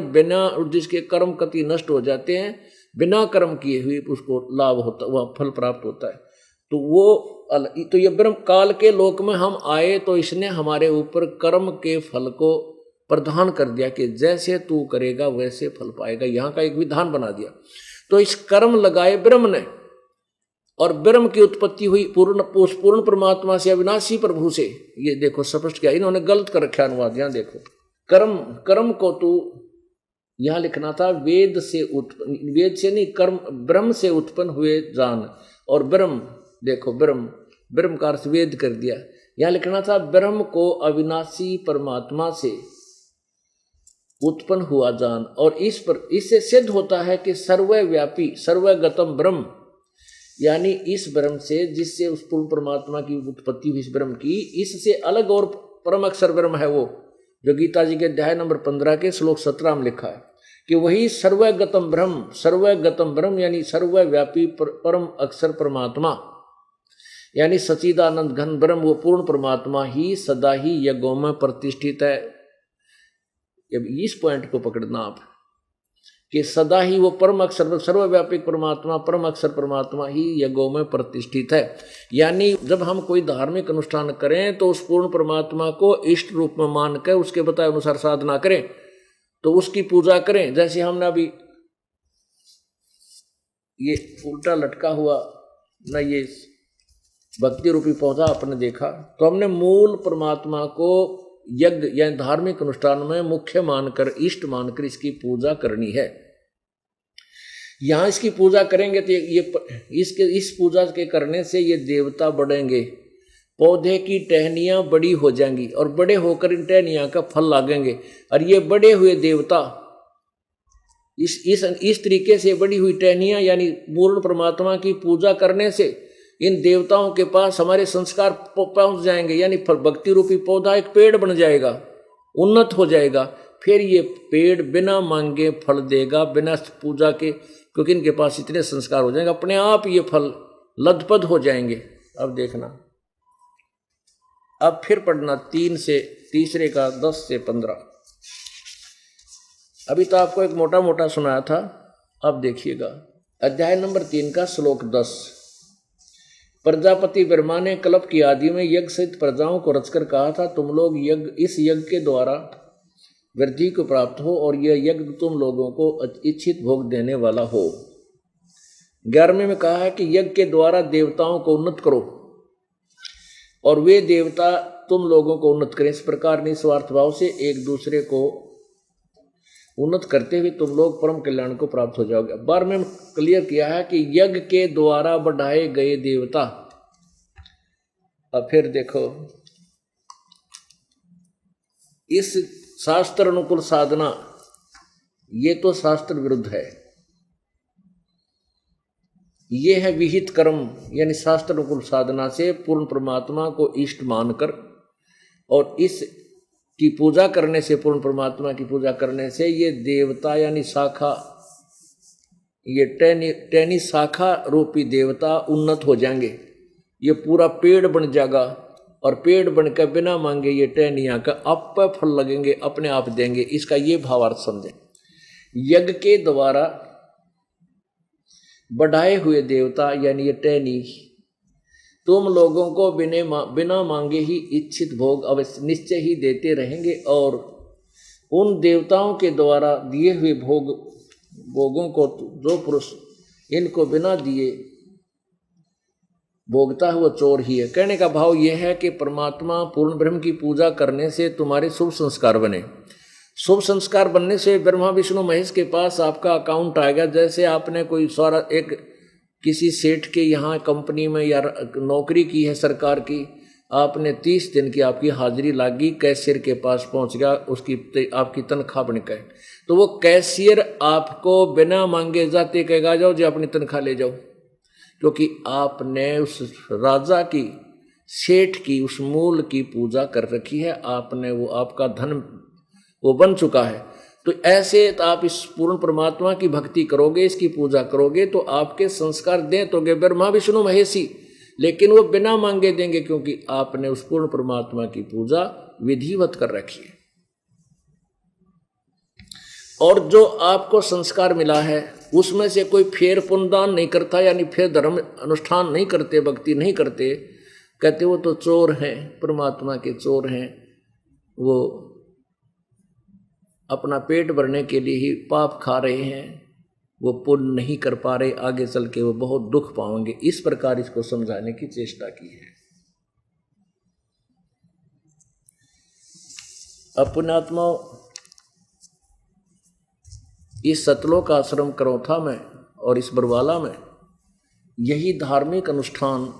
बिना जिसके कर्म कति नष्ट हो जाते हैं, बिना कर्म किए हुए उसको लाभ होता, वह फल प्राप्त होता है। तो वो तो ये ब्रह्म काल के लोक में हम आए तो इसने हमारे ऊपर कर्म के फल को प्रदान कर दिया कि जैसे तू करेगा वैसे फल पाएगा, यहाँ का एक विधान बना दिया। तो इस कर्म लगाए ब्रह्म ने, और ब्रह्म की उत्पत्ति हुई पूर्ण परमात्मा से, अविनाशी प्रभु से। ये देखो स्पष्ट किया, इन्होंने गलत कर रखा अनुवाद। यहाँ देखो, कर्म को तू यहां लिखना था वेद से उत्पन्न, वेद से नहीं, कर्म ब्रह्म से उत्पन्न हुए जान। और ब्रह्म देखो, ब्रह्म का अर्थ वेद कर दिया। यहां लिखना था ब्रह्म को अविनाशी परमात्मा से उत्पन्न हुआ जान। और इससे सिद्ध होता है कि सर्वव्यापी सर्वगतम ब्रह्म, यानी इस ब्रह्म से, जिससे उस पूर्ण परमात्मा की उत्पत्ति हुई, इस ब्रह्म की, इससे अलग और परम अक्षर ब्रह्म है वो, जो गीता जी के अध्याय नंबर 15 के श्लोक 17 में लिखा है कि वही सर्वगतम ब्रह्म यानी सर्वव्यापी परम अक्षर परमात्मा, यानी सच्चिदानंद घन ब्रह्म, वो पूर्ण परमात्मा ही सदा ही यज्ञों में प्रतिष्ठित है। अब इस पॉइंट को पकड़ना आप, कि सदा ही वो परम अक्षर सर्वव्यापी परमात्मा, परम अक्षर परमात्मा ही यज्ञों में प्रतिष्ठित है। यानी जब हम कोई धार्मिक अनुष्ठान करें तो उस पूर्ण परमात्मा को इष्ट रूप में मानकर उसके बताए अनुसार साधना करें, तो उसकी पूजा करें। जैसे हमने अभी ये उल्टा लटका हुआ ना, ये भक्ति रूपी पौधा आपने देखा, तो हमने मूल परमात्मा को यज्ञ या धार्मिक अनुष्ठान में मुख्य मानकर, इष्ट मानकर इसकी पूजा करनी है। यहां इसकी पूजा करेंगे तो इस पूजा के करने से ये देवता बढ़ेंगे, पौधे की टहनियां बड़ी हो जाएंगी और बड़े होकर इन टहनियां का फल लागेंगे। और ये बड़े हुए देवता इस तरीके से बड़ी हुई टहनियां यानी पूर्ण परमात्मा की पूजा करने से इन देवताओं के पास हमारे संस्कार पहुंच जाएंगे, यानी भक्ति रूपी पौधा एक पेड़ बन जाएगा, उन्नत हो जाएगा। फिर ये पेड़ बिना मांगे फल देगा, बिना पूजा के, क्योंकि इनके पास इतने संस्कार हो जाएंगे, अपने आप ये फल लदपद हो जाएंगे। अब देखना, अब फिर पढ़ना 3 से तीसरे का 10 से 15। अभी तो आपको एक मोटा मोटा सुनाया था, अब देखिएगा अध्याय नंबर 3 का श्लोक 10। प्रजापति ब्रह्मा ने कल्प की आदि में यज्ञ सहित प्रजाओं को रचकर कहा था, तुम लोग इस यज्ञ के द्वारा वृद्धि को प्राप्त हो और यह यज्ञ तुम लोगों को इच्छित भोग देने वाला हो। 11वें में कहा है कि यज्ञ के द्वारा देवताओं को उन्नत करो और वे देवता तुम लोगों को उन्नत करें। इस प्रकार निस्वार्थ भाव से एक दूसरे को उन्नत करते हुए तुम लोग परम कल्याण को प्राप्त हो जाओगे। 12वें में क्लियर किया है कि यज्ञ के द्वारा बढ़ाए गए देवता। अब फिर देखो, इस शास्त्र अनुकूल साधना, ये तो शास्त्र विरुद्ध है। ये है विहित कर्म, यानी शास्त्र अनुकूल साधना से पूर्ण परमात्मा को इष्ट मानकर और इस की पूजा करने से, पूर्ण परमात्मा की पूजा करने से ये देवता यानी शाखा, ये टहनी शाखा रूपी देवता उन्नत हो जाएंगे। ये पूरा पेड़ बन जाएगा और पेड़ बनकर बिना मांगे ये टहनियां का आप फल लगेंगे, अपने आप देंगे। इसका ये भावार्थ समझें। यज्ञ के द्वारा बढ़ाए हुए देवता यानी ये टहनी तुम लोगों को बिना मांगे ही इच्छित भोग अवश्य निश्चय ही देते रहेंगे, और उन देवताओं के द्वारा दिए हुए भोगों को जो पुरुष इनको बिना दिए भोगता है वो चोर ही है। कहने का भाव यह है कि परमात्मा पूर्ण ब्रह्म की पूजा करने से तुम्हारे शुभ संस्कार बने। शुभ संस्कार बनने से ब्रह्मा विष्णु महेश के पास आपका अकाउंट आएगा। जैसे आपने कोई सारा एक किसी सेठ के यहाँ कंपनी में या नौकरी की है सरकार की, आपने 30 दिन की आपकी हाजिरी लागी, कैशियर के पास पहुँच गया, उसकी आपकी तनख्वाह बन गए, तो वो कैशियर आपको बिना मांगे जाते कहेगा जाओ जी अपनी तनख्वाह ले जाओ, क्योंकि आपने उस राजा की, सेठ की, उस मूल की पूजा कर रखी है। आपने वो आपका धन वो बन चुका है। तो ऐसे आप इस पूर्ण परमात्मा की भक्ति करोगे, इसकी पूजा करोगे, तो आपके संस्कार दें तो ब्रह्मा विष्णु महेशी, लेकिन वो बिना मांगे देंगे, क्योंकि आपने उस पूर्ण परमात्मा की पूजा विधिवत कर रखी है। और जो आपको संस्कार मिला है उसमें से कोई फेर पुण्यदान नहीं करता, यानी फिर धर्म अनुष्ठान नहीं करते, भक्ति नहीं करते, कहते वो तो चोर हैं, परमात्मा के चोर हैं, वो अपना पेट भरने के लिए ही पाप खा रहे हैं, वो पुण्य नहीं कर पा रहे, आगे चल के वो बहुत दुख पाएंगे। इस प्रकार इसको समझाने की चेष्टा की है। अपनात्मा इस सतलोक आश्रम करौथा में और इस बरवाला में यही धार्मिक अनुष्ठान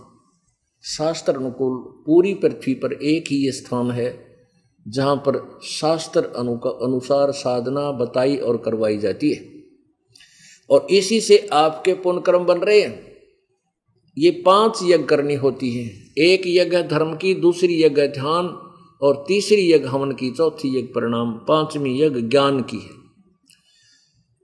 शास्त्र अनुकूल पूरी पृथ्वी पर एक ही ये स्थान है जहाँ पर शास्त्र अनुसार साधना बताई और करवाई जाती है, और इसी से आपके पुण्य कर्म बन रहे हैं। ये 5 यज्ञ करनी होती है। एक यज्ञ है धर्म की, दूसरी यज्ञ है ध्यान, और तीसरी यज्ञ हवन की, चौथी यज्ञ परिणाम, 5वीं यज्ञ ज्ञान की है।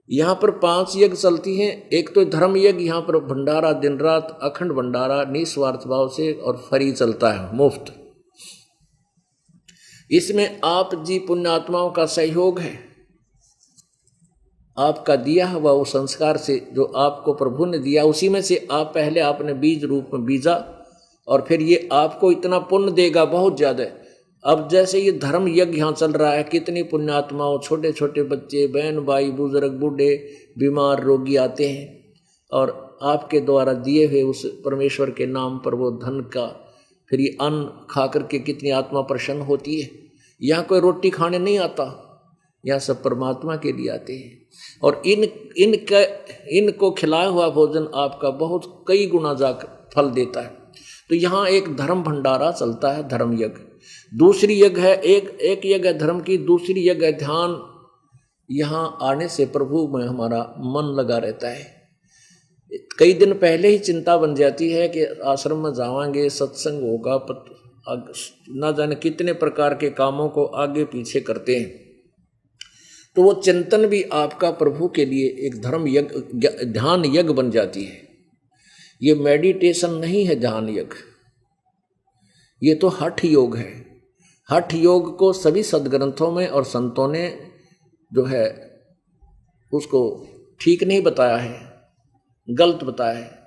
यहाँ पर 5 यज्ञ चलती हैं। एक तो धर्म यज्ञ, यहाँ पर भंडारा, दिन रात अखंड भंडारा निस्वार्थ भाव से और फ्री चलता है, मुफ्त। इसमें आप जी पुण्यात्माओं का सहयोग है, आपका दिया हुआ वो संस्कार से जो आपको प्रभु ने दिया, उसी में से आप पहले आपने बीज रूप में बीजा, और फिर ये आपको इतना पुण्य देगा बहुत ज़्यादा। अब जैसे ये धर्म यज्ञ यहाँ चल रहा है, कितनी पुण्यात्माओं, छोटे छोटे बच्चे, बहन भाई, बुजुर्ग, बूढ़े, बीमार, रोगी आते हैं, और आपके द्वारा दिए हुए उस परमेश्वर के नाम पर वो धन का फिर ये अन्न खा करके कितनी आत्मा प्रसन्न होती है। यहाँ कोई रोटी खाने नहीं आता, यहाँ सब परमात्मा के लिए आते हैं, और इनको खिलाया हुआ भोजन आपका बहुत कई गुना जाकर फल देता है। तो यहाँ एक धर्म भंडारा चलता है, धर्म यज्ञ। दूसरी यज्ञ है, एक यज्ञ है धर्म की, दूसरी यज्ञ है ध्यान। यहाँ आने से प्रभु में हमारा मन लगा रहता है। कई दिन पहले ही चिंता बन जाती है कि आश्रम में जावांगे, सत्संग होगा, ना जाने कितने प्रकार के कामों को आगे पीछे करते हैं। तो वो चिंतन भी आपका प्रभु के लिए एक धर्म यज्ञ, ध्यान यज्ञ बन जाती है। ये मेडिटेशन नहीं है ध्यान यज्ञ, ये तो हठ योग है। हठ योग को सभी सदग्रंथों में और संतों ने जो है उसको ठीक नहीं बताया है, गलत बताया है।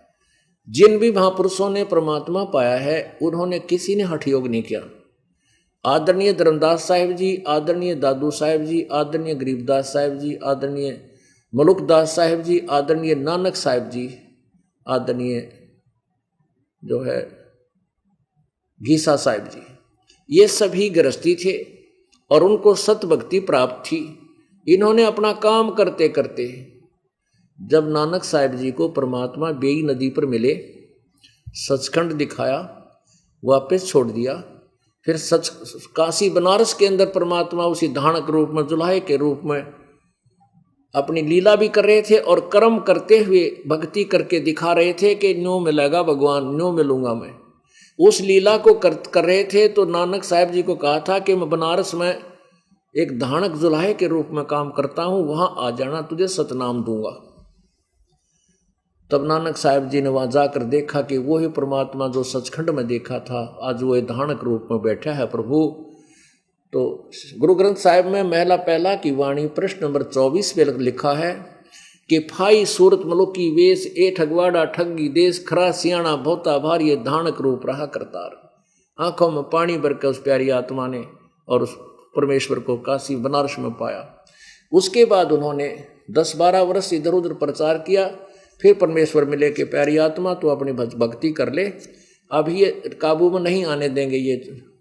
जिन भी महापुरुषों ने परमात्मा पाया है उन्होंने किसी ने हठ योग नहीं किया। आदरणीय धर्मदास साहिब जी, आदरणीय दादू साहिब जी, आदरणीय गरीबदास साहिब जी, आदरणीय मलुकदास साहिब जी, आदरणीय नानक साहिब जी, आदरणीय जो है गीसा साहिब जी, ये सभी गृहस्थी थे और उनको सत भक्ति प्राप्त थी। इन्होंने अपना काम करते करते जब नानक साहिब जी को परमात्मा बेई नदी पर मिले, सचखंड दिखाया, वापस छोड़ दिया, फिर काशी बनारस के अंदर परमात्मा उसी धानक रूप में, जुलाहे के रूप में अपनी लीला भी कर रहे थे और कर्म करते हुए भक्ति करके दिखा रहे थे कि न्यों मिलेगा भगवान, न्यों मिलूंगा मैं। उस लीला को कर रहे थे। तो नानक साहिब जी को कहा था कि मैं बनारस में एक धानक जुलाहे के रूप में काम करता हूं, वहां आ जाना, तुझे सतनाम दूंगा। तब नानक साहिब जी ने वहां जाकर देखा कि वो ही परमात्मा जो सचखंड में देखा था आज वो धानक रूप में बैठा है प्रभु। तो गुरु ग्रंथ साहिब में महला पहला की वाणी प्रश्न नंबर 24 पे लिखा है कि फाई सूरत मलुकी वेश ए ठगवाड़ा ठगी देश खरा सियाणा भोता भारी ये धानक रूप रहा करतार। आंखों में पानी भर के उस प्यारी आत्मा ने और उस परमेश्वर को काशी बनारस में पाया। उसके बाद उन्होंने 10-12 वर्ष इधर उधर प्रचार किया। फिर परमेश्वर मिले कि प्यारी आत्मा तो अपनी भक्ति कर ले, अब ये काबू में नहीं आने देंगे, ये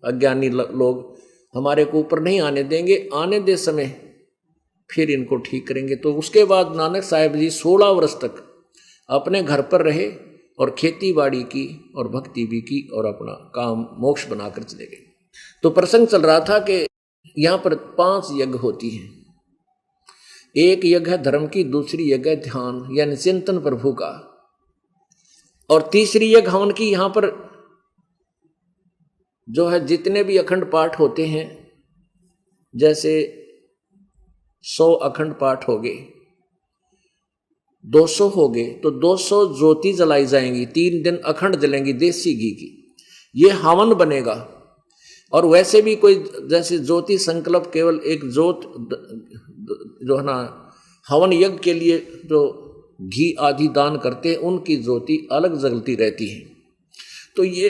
अज्ञानी लोग हमारे को ऊपर नहीं आने देंगे, आने दे समय फिर इनको ठीक करेंगे। तो उसके बाद नानक साहिब जी 16 वर्ष तक अपने घर पर रहे और खेती बाड़ी की और भक्ति भी की और अपना काम मोक्ष बनाकर चले गए। तो प्रसंग चल रहा था कि यहाँ पर 5 यज्ञ होती हैं। एक यज्ञ है धर्म की, दूसरी यज्ञ है ध्यान यानी चिंतन प्रभु का, और तीसरी यज्ञ हवन की। यहाँ पर जो है जितने भी अखंड पाठ होते हैं, जैसे 100 अखंड पाठ हो गए, 200 हो गए, तो 200 ज्योति जलाई जाएंगी, 3 दिन अखंड जलेंगी देसी घी की, ये हवन बनेगा। और वैसे भी कोई जैसे ज्योति संकल्प केवल एक ज्योत जो है ना हवन यज्ञ के लिए जो घी आदि दान करते हैं उनकी ज्योति अलग जलती रहती है। तो ये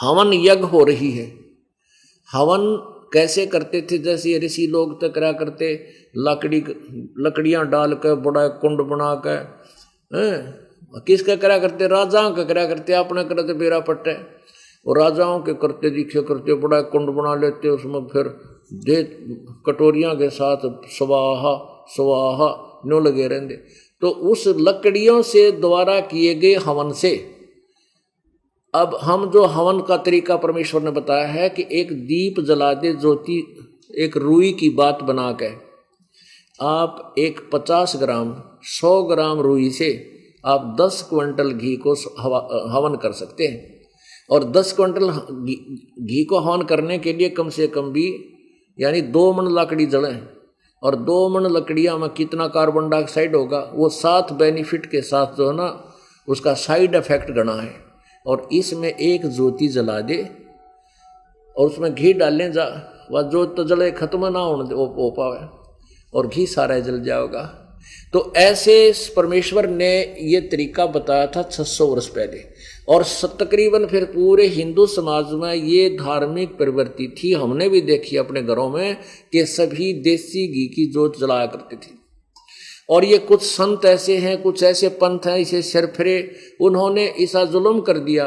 हवन यज्ञ हो रही है। हवन कैसे करते थे? जैसे ये ऋषि लोग तो करा करते, लकड़ियां डाल कर बड़ा कुंड बना कर, किसका करा करते? राजाओं का करा करते, अपने करते बेरा पट्टे, और राजाओं के करते दिखे करते बड़ा कुंड बना लेते, उसमें फिर दे कटोरियां के साथ स्वाहा स्वाहा न्यों लगे रहते। तो उस लकड़ियों से द्वारा किए गए हवन से अब हम जो हवन का तरीका परमेश्वर ने बताया है कि एक दीप जला दे ज्योति, एक रुई की बात बना के आप एक 50 ग्राम 100 ग्राम रुई से आप 10 क्विंटल घी को हवन कर सकते हैं। और 10 क्विंटल घी को हवन करने के लिए कम से कम भी यानी 2 मन लकड़ी जलें, और 2 मन लकड़ियाँ में कितना कार्बन डाइऑक्साइड होगा, वो 7 बेनिफिट के साथ जो है ना उसका साइड इफेक्ट गणा है। और इसमें एक ज्योति जला दे और उसमें घी डालने जा, वह ज्योति तो जले खत्म ना हो पावे और घी सारा जल जाएगा। तो ऐसे परमेश्वर ने ये तरीका बताया था 600 वर्ष पहले, और तकरीबन फिर पूरे हिंदू समाज में ये धार्मिक प्रवृत्ति थी। हमने भी देखी अपने घरों में कि सभी देसी घी की जोत जलाया करते थे। और ये कुछ संत ऐसे हैं, कुछ ऐसे पंथ हैं, इसे सरफरे, उन्होंने ऐसा जुल्म कर दिया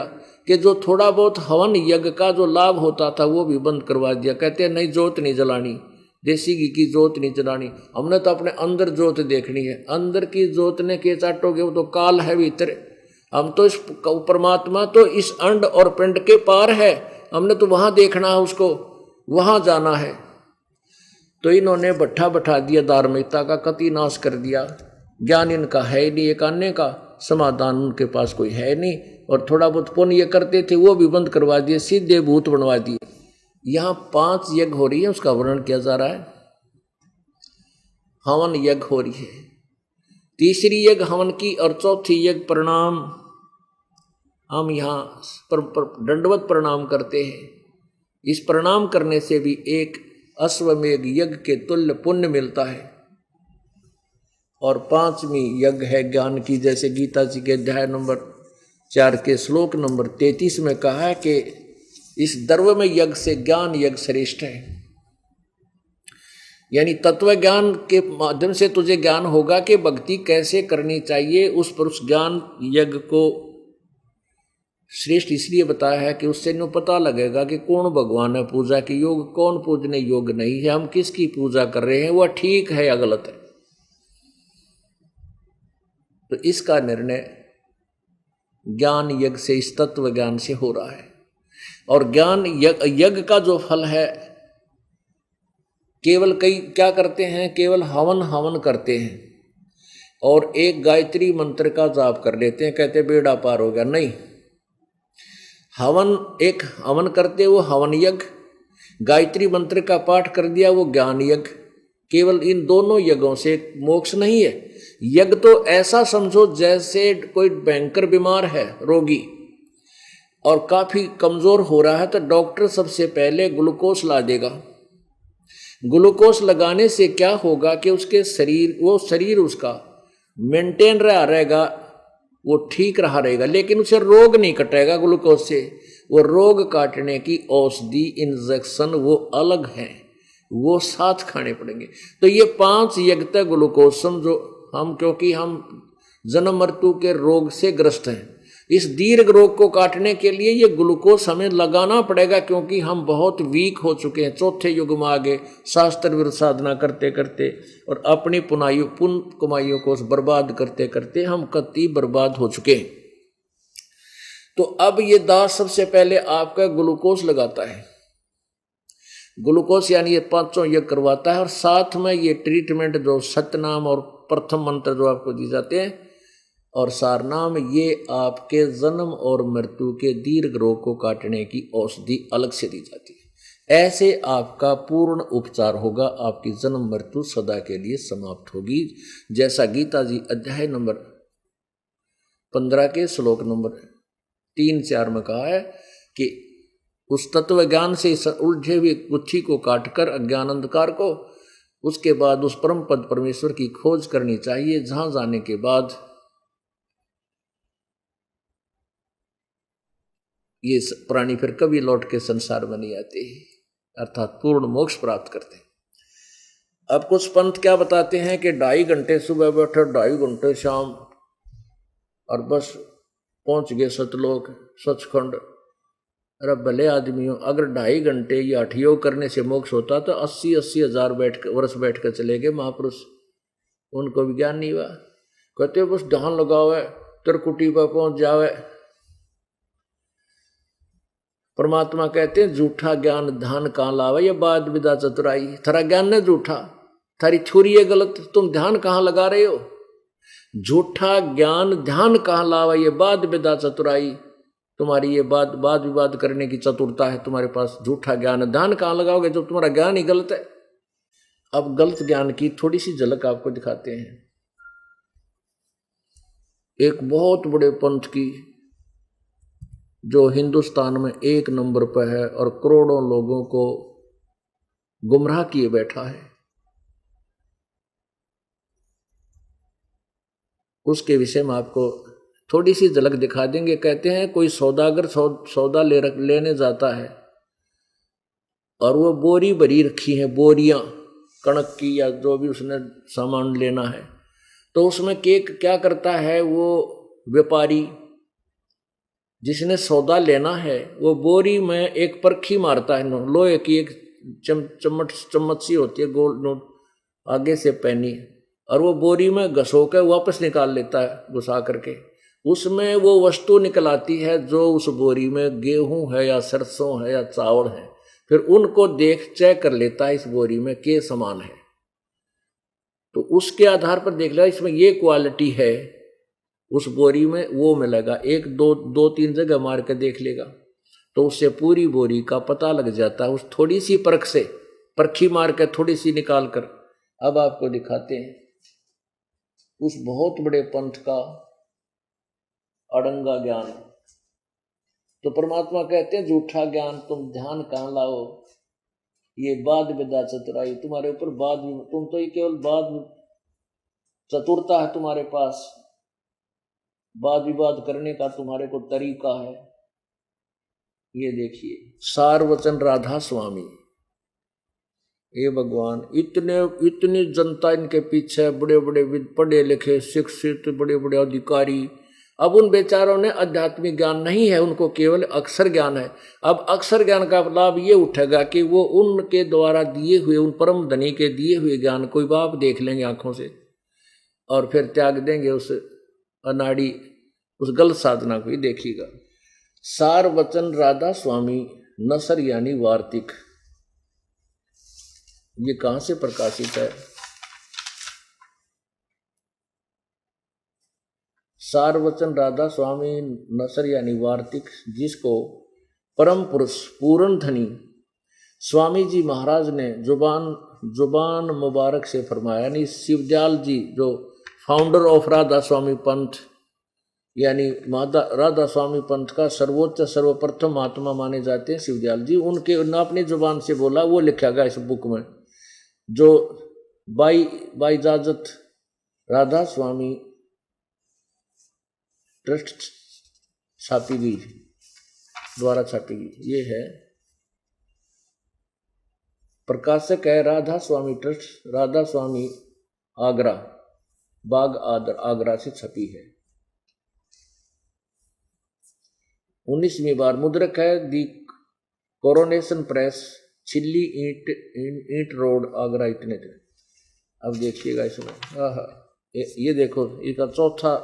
कि जो थोड़ा बहुत हवन यज्ञ का जो लाभ होता था वो भी बंद करवा दिया। कहते हैं नहीं, जोत नहीं जलानी, देसी घी की जोत नहीं जलानी, हमने तो अपने अंदर जोत देखनी है। अंदर की जोत ने के चाटोगे, वो तो काल है भीतर। हम तो इस परमात्मा तो इस अंड और पिंड के पार है, हमने तो वहां देखना है, उसको वहां जाना है। तो इन्होंने बैठा दिया, धार्मिकता का कति नाश कर दिया। ज्ञान इनका है नहीं, एक आने का समाधान उनके पास कोई है नहीं, और थोड़ा बहुत पुण्य करते थे वो भी बंद करवा दिए, सीधे भूत बनवा दिए। यहाँ 5 यज्ञ हो रही है, उसका वर्णन किया जा रहा है। हवन यज्ञ हो रही है, तीसरी यज्ञ हवन की, और चौथी यज्ञ प्रणाम। हम यहाँ दंडवत प्रणाम करते हैं। इस प्रणाम करने से भी एक अश्वमेघ यज्ञ के तुल्य पुण्य मिलता है। और 5वीं यज्ञ है ज्ञान की, जैसे गीता जी के अध्याय नंबर 4 के श्लोक नंबर 33 में कहा है कि इस द्रव्य में यज्ञ से ज्ञान यज्ञ श्रेष्ठ है। यानी तत्व ज्ञान के माध्यम से तुझे ज्ञान होगा कि भक्ति कैसे करनी चाहिए। उस पर उस ज्ञान यज्ञ को श्रेष्ठ इसलिए बताया है कि उससे नो पता लगेगा कि कौन भगवान है पूजा के योग, कौन पूजने योग नहीं है, हम किसकी पूजा कर रहे हैं, वह ठीक है या गलत है। तो इसका निर्णय ज्ञान यज्ञ से, इस तत्व ज्ञान से हो रहा है। और ज्ञान यज्ञ का जो फल है, केवल कई क्या करते हैं, केवल हवन करते हैं और एक गायत्री मंत्र का जाप कर लेते हैं, कहते बेड़ा पार हो गया। नहीं, एक हवन करते वो हवन यज्ञ, गायत्री मंत्र का पाठ कर दिया वो ज्ञान यज्ञ। केवल इन दोनों यज्ञों से मोक्ष नहीं है। यज्ञ तो ऐसा समझो जैसे कोई भयंकर बीमार है, रोगी, और काफी कमजोर हो रहा है, तो डॉक्टर सबसे पहले ग्लूकोज ला देगा। ग्लूकोज लगाने से क्या होगा कि उसके शरीर उसका मेंटेन रहेगा, वो ठीक रहा रहेगा, लेकिन उसे रोग नहीं कटेगा ग्लूकोज से। वो रोग काटने की औषधि, इंजेक्शन वो अलग है, वो साथ खाने पड़ेंगे। तो ये 5 यज्ञ तक ग्लूकोज समझो हम, क्योंकि हम जन्म मृत्यु के रोग से ग्रस्त हैं, इस दीर्घ रोग को काटने के लिए ये ग्लूकोज हमें लगाना पड़ेगा, क्योंकि हम बहुत वीक हो चुके हैं। चौथे युग में आगे शास्त्र विरुद्ध साधना करते करते और अपनी पुण्य कमाइयों को बर्बाद करते करते हम कति बर्बाद हो चुके हैं। तो अब ये दास सबसे पहले आपका ग्लूकोज लगाता है, ग्लूकोज यानी ये 5 यज्ञ करवाता है, और साथ में ये ट्रीटमेंट जो सतनाम और प्रथम मंत्र जो आपको दी जाते हैं और सारनाम, ये आपके जन्म और मृत्यु के दीर्घ रोग को काटने की औषधि अलग से दी जाती है। ऐसे आपका पूर्ण उपचार होगा, आपकी जन्म मृत्यु सदा के लिए समाप्त होगी। जैसा गीता जी अध्याय नंबर 15 के श्लोक नंबर 3-4 में कहा है कि उस तत्व ज्ञान से उलझे हुए गुत्थी को काटकर, अज्ञान अंधकार को, उसके बाद उस परम पद परमेश्वर की खोज करनी चाहिए, जहां जाने के बाद ये प्राणी फिर कभी लौट के संसार में नहीं आते, अर्थात पूर्ण मोक्ष प्राप्त करते हैं। अब कुछ पंथ क्या बताते हैं कि 2.5 घंटे सुबह बैठो, 2.5 घंटे शाम, और बस पहुंच गए सतलोक सचखंड। अरे भले आदमी हो, अगर 2.5 घंटे या हठयोग करने से मोक्ष होता तो 80-80 हजार वर्ष बैठ कर चले गए महापुरुष, उनको भी ज्ञान नहीं हुआ। कहते बस ध्यान लगावे, त्रिकुटी पर पहुंच जावे। परमात्मा कहते हैं झूठा ज्ञान ध्यान कहाँ लावे, ये बात विदा चतुराई। थारा ज्ञान ने झूठा, थारी थ्योरी है गलत, तुम ध्यान कहाँ लगा रहे हो। झूठा ज्ञान ध्यान कहाँ लावे, ये बात विदा चतुराई। तुम्हारी ये बात विवाद करने की चतुरता है तुम्हारे पास, झूठा ज्ञान ध्यान कहाँ लगाओगे जब तुम्हारा ज्ञान ही गलत है। अब गलत ज्ञान की थोड़ी सी झलक आपको दिखाते हैं। एक बहुत बड़े पंथ की जो हिंदुस्तान में 1 नंबर पर है और करोड़ों लोगों को गुमराह किए बैठा है, उसके विषय में आपको थोड़ी सी झलक दिखा देंगे। कहते हैं कोई सौदागर सौदा लेने जाता है और वो बोरी भरी रखी है, बोरियां कणक की या जो भी उसने सामान लेना है, तो उसमें क्या करता है वो व्यापारी जिसने सौदा लेना है, वो बोरी में एक परखी मारता है, लोहे की एक चम्मच सी होती है गोल नोट आगे से पैनी, और वो बोरी में घसो कर वापस निकाल लेता है घुसा करके। उसमें वो वस्तु निकल आती है जो उस बोरी में गेहूं है या सरसों है या चावल है, फिर उनको देख चेक कर लेता है इस बोरी में के समान है, तो उसके आधार पर देख लेगा इसमें ये क्वालिटी है, उस बोरी में वो मिलेगा। 1-2-3 जगह मार के देख लेगा तो उससे पूरी बोरी का पता लग जाता है, उस थोड़ी सी परख से, परखी मार के थोड़ी सी निकाल कर। अब आपको दिखाते हैं उस बहुत बड़े पंथ का अड़ंगा ज्ञान। तो परमात्मा कहते हैं झूठा ज्ञान तुम ध्यान कहाँ लाओ, ये वाद विदा चतुराई, तुम्हारे ऊपर तुम तो ये केवल वाद चतुरता है तुम्हारे पास, वाद विवाद करने का तुम्हारे को तरीका है। ये देखिए सारवचन राधा स्वामी, ये भगवान, इतनी जनता इनके पीछे, बड़े बड़े पढ़े लिखे शिक्षित बड़े बड़े अधिकारी। अब उन बेचारों ने आध्यात्मिक ज्ञान नहीं है, उनको केवल अक्षर ज्ञान है। अब अक्षर ज्ञान का लाभ ये उठेगा कि वो उनके द्वारा दिए हुए, उन परम धनी के दिए हुए ज्ञान को बाप देख लेंगे आंखों से और फिर त्याग देंगे उस अनाड़ी, उस गलत साधना को ही देखिएगा। सार वचन राधा स्वामी नसर यानी वार्तिक, ये कहां से प्रकाशित है? सार वचन राधा स्वामी नसर यानी वार्तिक, जिसको परम पुरुष पूर्ण धनी स्वामी जी महाराज ने जुबान मुबारक से फरमाया, यानी शिवदयाल जी जो फाउंडर ऑफ राधा स्वामी पंथ, यानी राधा स्वामी पंथ का सर्वोच्च सर्वप्रथम महात्मा माने जाते हैं शिवदयाल जी, उनके अपनी जुबान से बोला, वो लिखा गया इस बुक में, जो बाई इजाजत राधा स्वामी ट्रस्ट छापी गई, द्वारा छापी गई। ये है प्रकाशक है राधा स्वामी ट्रस्ट, राधा स्वामी आगरा, बाग आगरा से छपी है। 19वीं बार मुद्रक है दी कोरोनेशन प्रेस, छिल्ली ईंट रोड आगरा, इतने थे। अब देखिएगा इसमें, ये देखो इसका चौथा,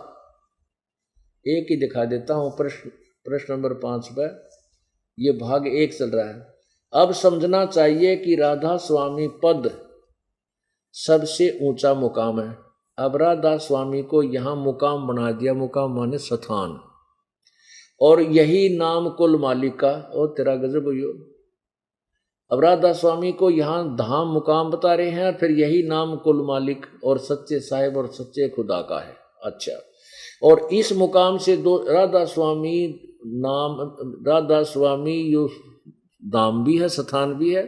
एक ही दिखा देता हूं, प्रश्न नंबर 5 पर ये भाग 1 चल रहा है। अब समझना चाहिए कि राधा स्वामी पद सबसे ऊंचा मुकाम है। अब राधा स्वामी को यहां मुकाम बना दिया, मुकाम माने स्थान, और यही नाम कुल मालिक का, और तेरा गजब हुई। अब राधा स्वामी को यहाँ धाम मुकाम बता रहे हैं, और फिर यही नाम कुल मालिक और सच्चे साहिब और सच्चे खुदा का है। अच्छा, और इस मुकाम से दो राधा स्वामी नाम, राधा स्वामी यो नाम भी है, स्थान भी है,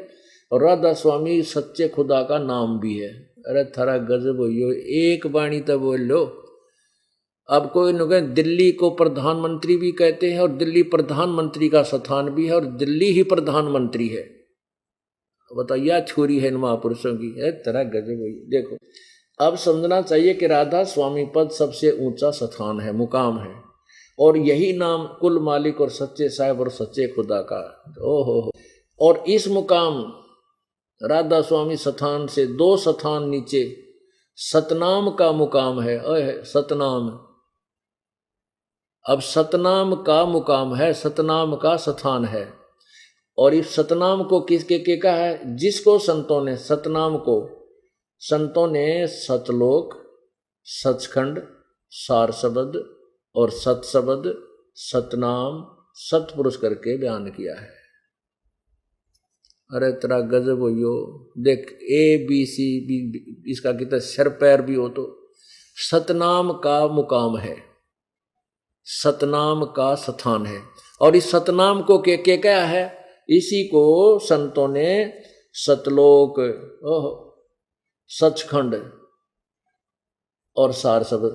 और राधा स्वामी सच्चे खुदा का नाम भी है। अरे थारा गजब हो, एक वाणी तो बोल लो। अब कोई न कहे दिल्ली को प्रधानमंत्री भी कहते हैं और दिल्ली प्रधानमंत्री का स्थान भी है और दिल्ली ही प्रधानमंत्री है। बताइए छोरी है इन महापुरुषों की, है तरह गजब हुई। देखो अब समझना चाहिए कि राधा स्वामी पद सबसे ऊंचा स्थान है, मुकाम है, और यही नाम कुल मालिक और सच्चे साहिब और सच्चे खुदा का। ओहो, और इस मुकाम राधा स्वामी स्थान से 2 स्थान नीचे सतनाम का मुकाम है। सतनाम, अब सतनाम का मुकाम है, सतनाम का स्थान है। और इस सतनाम को किसके के कहा है? जिसको संतों ने, सतनाम को संतों ने सतलोक, सचखंड, सार शब्द और सत शब्द, सतनाम, सतपुरुष करके बयान किया है। अरे तेरा गजब हो यो, देख ABCD इसका कितना सर पैर भी हो तो सतनाम का मुकाम है, सतनाम का स्थान है। और इस सतनाम को के क्या है? इसी को संतों ने सतलोक, सचखंड और सार शब्द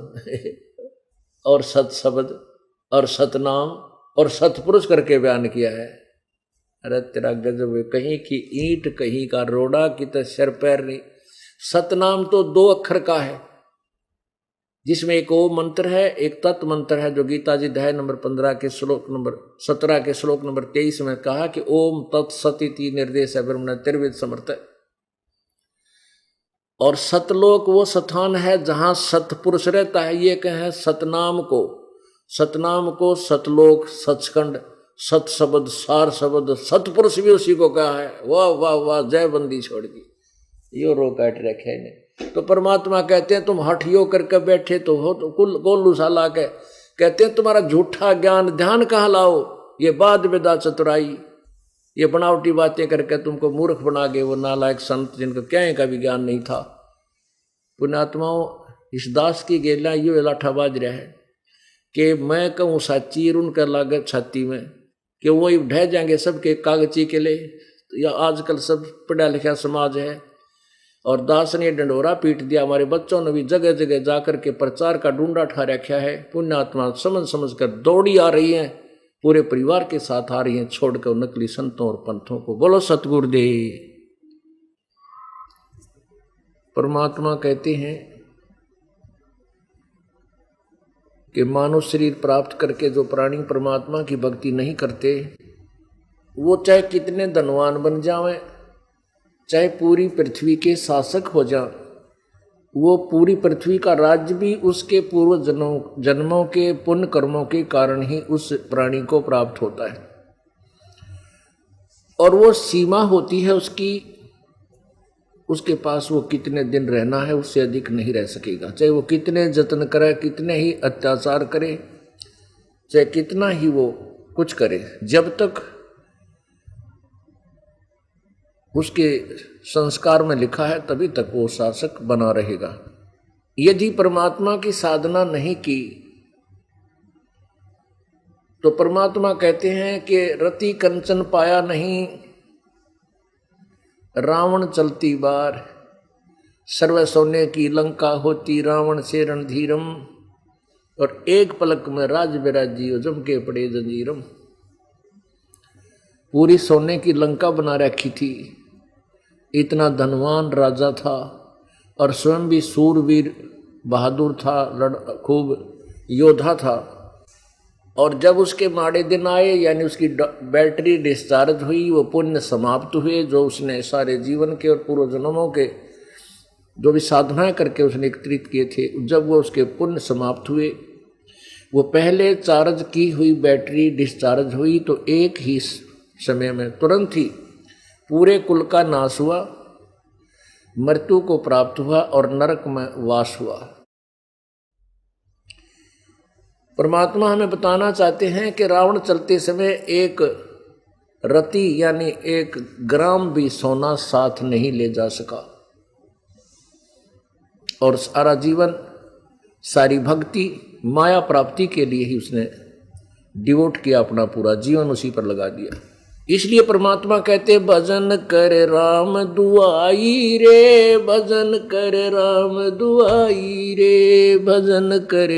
और सत शब्द और सतनाम और सतपुरुष करके बयान किया है। अरे तेरा गजब है, कहीं की ईंट कहीं का रोड़ा, की तो सर पैर नहीं। सतनाम तो 2 अक्षर का है, जिसमें एक ओम मंत्र है, एक तत् मंत्र है, जो गीता जी अध्याय नंबर 15 के श्लोक नंबर 17 के श्लोक नंबर 23 में कहा कि ओम तत् सत इति निर्देश ब्रह्मण त्रिविध समर्थ। और सतलोक वो स्थान है जहां सतपुरुष रहता है। ये कहें सतनाम को, सतनाम को सतलोक, सचखंड, सत शब्द, सार शब्द, सतपुरुष भी उसी को कहा है। वाह वाह वाह, जय बंदी छोड़ दी, यो रो काट रखे ने। तो परमात्मा कहते हैं तुम हठियो करके बैठे तो हो, तो कुल गोलू सा ला के कहते हैं तुम्हारा झूठा ज्ञान ध्यान कहाँ लाओ, ये बाद विदा चतुराई, ये बनावटी बातें करके तुमको मूर्ख बना गए वो नालायक संत जिनको क्या का भी ज्ञान नहीं था। पुण्यात्माओं, इस दास की गेला यो लाठा बाज रहा है कि मैं कहूँ साची उनका लागत छाती में कि वो ढह जाएंगे सबके कागजी के लिए। या आजकल सब पढ़ा लिखा समाज है, और दास ने डंडोरा पीट दिया। हमारे बच्चों ने भी जगह जगह जाकर के प्रचार का ढूंढा ठा रखा है। पुण्यात्मा समझ समझ कर दौड़ी आ रही हैं, पूरे परिवार के साथ आ रही हैं, छोड़कर नकली संतों और पंथों को। बोलो सतगुरुदेव। परमात्मा कहते हैं कि मानव शरीर प्राप्त करके जो प्राणी परमात्मा की भक्ति नहीं करते, वो चाहे कितने धनवान बन जावें, चाहे पूरी पृथ्वी के शासक हो जाएं, वो पूरी पृथ्वी का राज्य भी उसके पूर्व जन्मों के पुण्य कर्मों के कारण ही उस प्राणी को प्राप्त होता है। और वो सीमा होती है उसकी, उसके पास वो कितने दिन रहना है, उससे अधिक नहीं रह सकेगा। चाहे वो कितने जतन करे, कितने ही अत्याचार करे, चाहे कितना ही वो कुछ करे, जब तक उसके संस्कार में लिखा है तभी तक वो शासक बना रहेगा। यदि परमात्मा की साधना नहीं की तो परमात्मा कहते हैं कि रति कंचन पाया नहीं, रावण चलती बार, सर्व सोने की लंका होती रावण से रणधीरम, और एक पलक में राज विराजी जम के पड़े जंजीरम। पूरी सोने की लंका बना रखी थी, इतना धनवान राजा था, और स्वयं भी सूरवीर बहादुर था, खूब योद्धा था। और जब उसके माड़े दिन आए, यानी उसकी बैटरी डिस्चार्ज हुई, वो पुण्य समाप्त हुए जो उसने सारे जीवन के और पूर्व जन्मों के जो भी साधनाएं करके उसने एकत्रित किए थे, जब वो उसके पुण्य समाप्त हुए, वो पहले चार्ज की हुई बैटरी डिस्चार्ज हुई तो एक ही समय में तुरंत ही पूरे कुल का नाश हुआ, मृत्यु को प्राप्त हुआ और नरक में वास हुआ। परमात्मा हमें बताना चाहते हैं कि रावण चलते समय एक रति यानी 1 ग्राम भी सोना साथ नहीं ले जा सका, और सारा जीवन, सारी भक्ति माया प्राप्ति के लिए ही उसने डिवोट किया, अपना पूरा जीवन उसी पर लगा दिया। इसलिए परमात्मा कहते भजन कर राम दुआई रे, भजन कर राम दुआई रे, भजन कर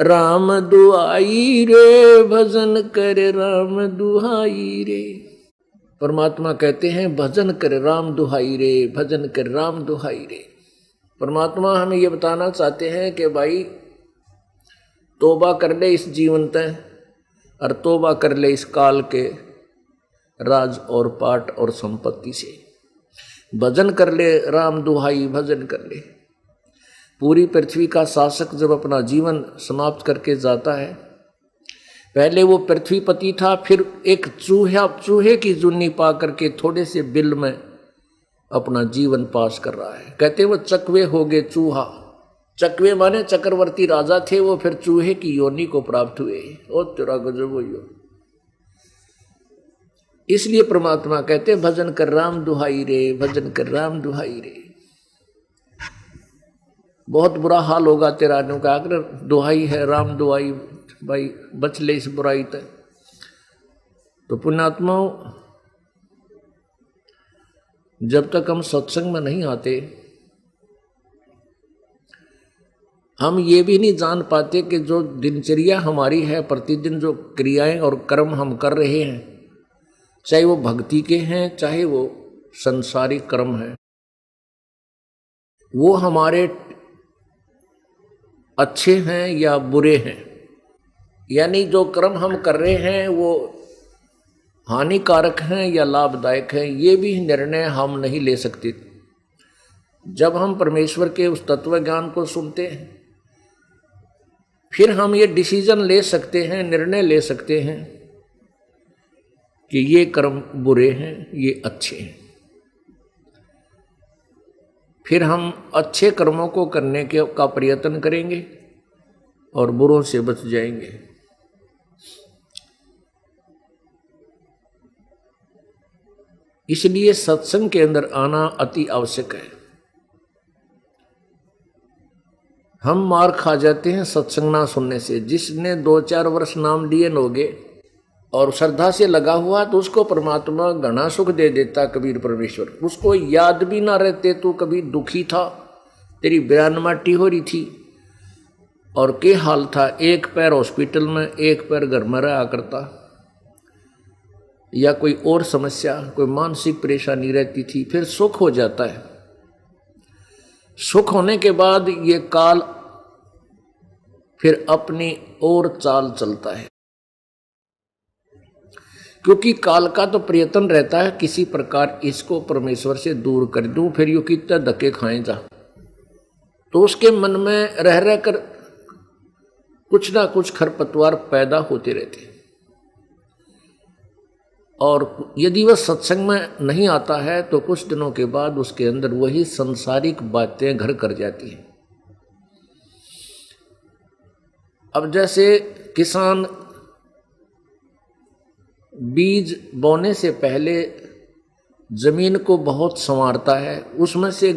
राम दुआई रे, भजन कर राम दुहाई रे। परमात्मा कहते हैं भजन कर राम दुहाई रे, भजन कर राम दुहाई रे। परमात्मा हमें ये बताना चाहते हैं कि भाई तौबा कर ले इस जीवन तय, और तौबा कर ले इस काल के राज और पाट और संपत्ति से। भजन कर ले राम दुहाई, भजन कर ले। पूरी पृथ्वी का शासक जब अपना जीवन समाप्त करके जाता है, पहले वो पृथ्वीपति था, फिर एक चूहे की जुन्नी पा करके थोड़े से बिल में अपना जीवन पास कर रहा है। कहते वो चकवे हो गए चूहा। चकवे माने चक्रवर्ती राजा थे, वो फिर चूहे की योनि को प्राप्त हुए। ओ तेरा गजब हो। इसलिए परमात्मा कहते भजन कर राम दुहाई रे, भजन कर राम दुहाई रे। बहुत बुरा हाल होगा तेरा, का अगर दुहाई है राम दुहाई, भाई बच ले इस बुराई तक। तो पुण्यात्माओं, जब तक हम सत्संग में नहीं आते, हम ये भी नहीं जान पाते कि जो दिनचर्या हमारी है, प्रतिदिन जो क्रियाएं और कर्म हम कर रहे हैं, चाहे वो भक्ति के हैं चाहे वो संसारिक कर्म है, वो हमारे अच्छे हैं या बुरे हैं। यानी जो कर्म हम कर रहे हैं वो हानिकारक हैं या लाभदायक हैं, ये भी निर्णय हम नहीं ले सकते। जब हम परमेश्वर के उस तत्व ज्ञान को सुनते हैं, फिर हम ये डिसीजन ले सकते हैं, निर्णय ले सकते हैं कि ये कर्म बुरे हैं, ये अच्छे हैं। फिर हम अच्छे कर्मों को करने का प्रयत्न करेंगे और बुरों से बच जाएंगे। इसलिए सत्संग के अंदर आना अति आवश्यक है। हम मार खा जाते हैं सत्संग ना सुनने से। जिसने 2-4 वर्ष नाम लिए नोगे और श्रद्धा से लगा हुआ, तो उसको परमात्मा घना सुख दे देता। कबीर परमेश्वर उसको याद भी ना रहते, तू कभी दुखी था, तेरी बयान माटी हो रही थी और के हाल था, एक पैर हॉस्पिटल में एक पैर घर में रहा करता, या कोई और समस्या, कोई मानसिक परेशानी रहती थी, फिर सुख हो जाता है। सुख होने के बाद ये काल फिर अपनी और चाल चलता है, क्योंकि काल का तो प्रयत्न रहता है किसी प्रकार इसको परमेश्वर से दूर कर दूं, फिर यू कितना धक्के खाए जा। तो उसके मन में रह रह कर कुछ ना कुछ खरपतवार पैदा होते रहते हैं। और यदि वह सत्संग में नहीं आता है तो कुछ दिनों के बाद उसके अंदर वही सांसारिक बातें घर कर जाती हैं। अब जैसे किसान बीज बोने से पहले जमीन को बहुत संवारता है, उसमें से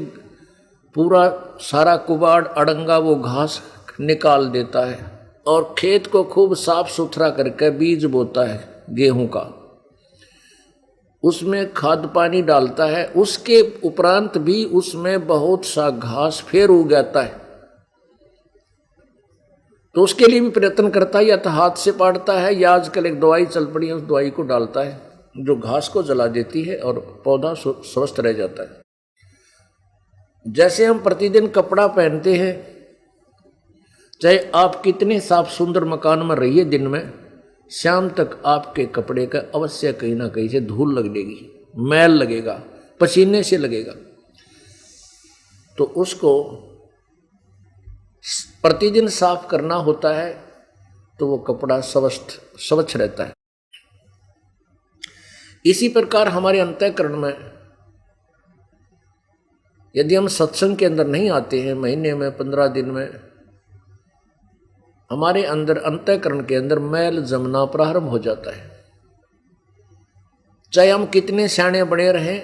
पूरा सारा कुबाड़ अड़ंगा वो घास निकाल देता है और खेत को खूब साफ सुथरा करके बीज बोता है गेहूं का, उसमें खाद पानी डालता है। उसके उपरांत भी उसमें बहुत सा घास फिर उग जाता है, तो उसके लिए भी प्रयत्न करता है, या तो हाथ से पाड़ता है या आजकल एक दवाई चल पड़ी है, उस दवाई को डालता है जो घास को जला देती है और पौधा स्वस्थ रह जाता है। जैसे हम प्रतिदिन कपड़ा पहनते हैं, चाहे आप कितने साफ सुंदर मकान में रहिए दिन में, शाम तक आपके कपड़े का अवश्य कहीं ना कहीं से धूल लगेगी, मैल लगेगा, पसीने से लगेगा। तो उसको प्रतिदिन साफ करना होता है, तो वो कपड़ा स्वच्छ रहता है। इसी प्रकार हमारे अंतःकरण में यदि हम सत्संग के अंदर नहीं आते हैं, महीने में 15 दिन में हमारे अंदर अंतःकरण के अंदर मैल जमना प्रारंभ हो जाता है। चाहे हम कितने सियाणे बने रहें,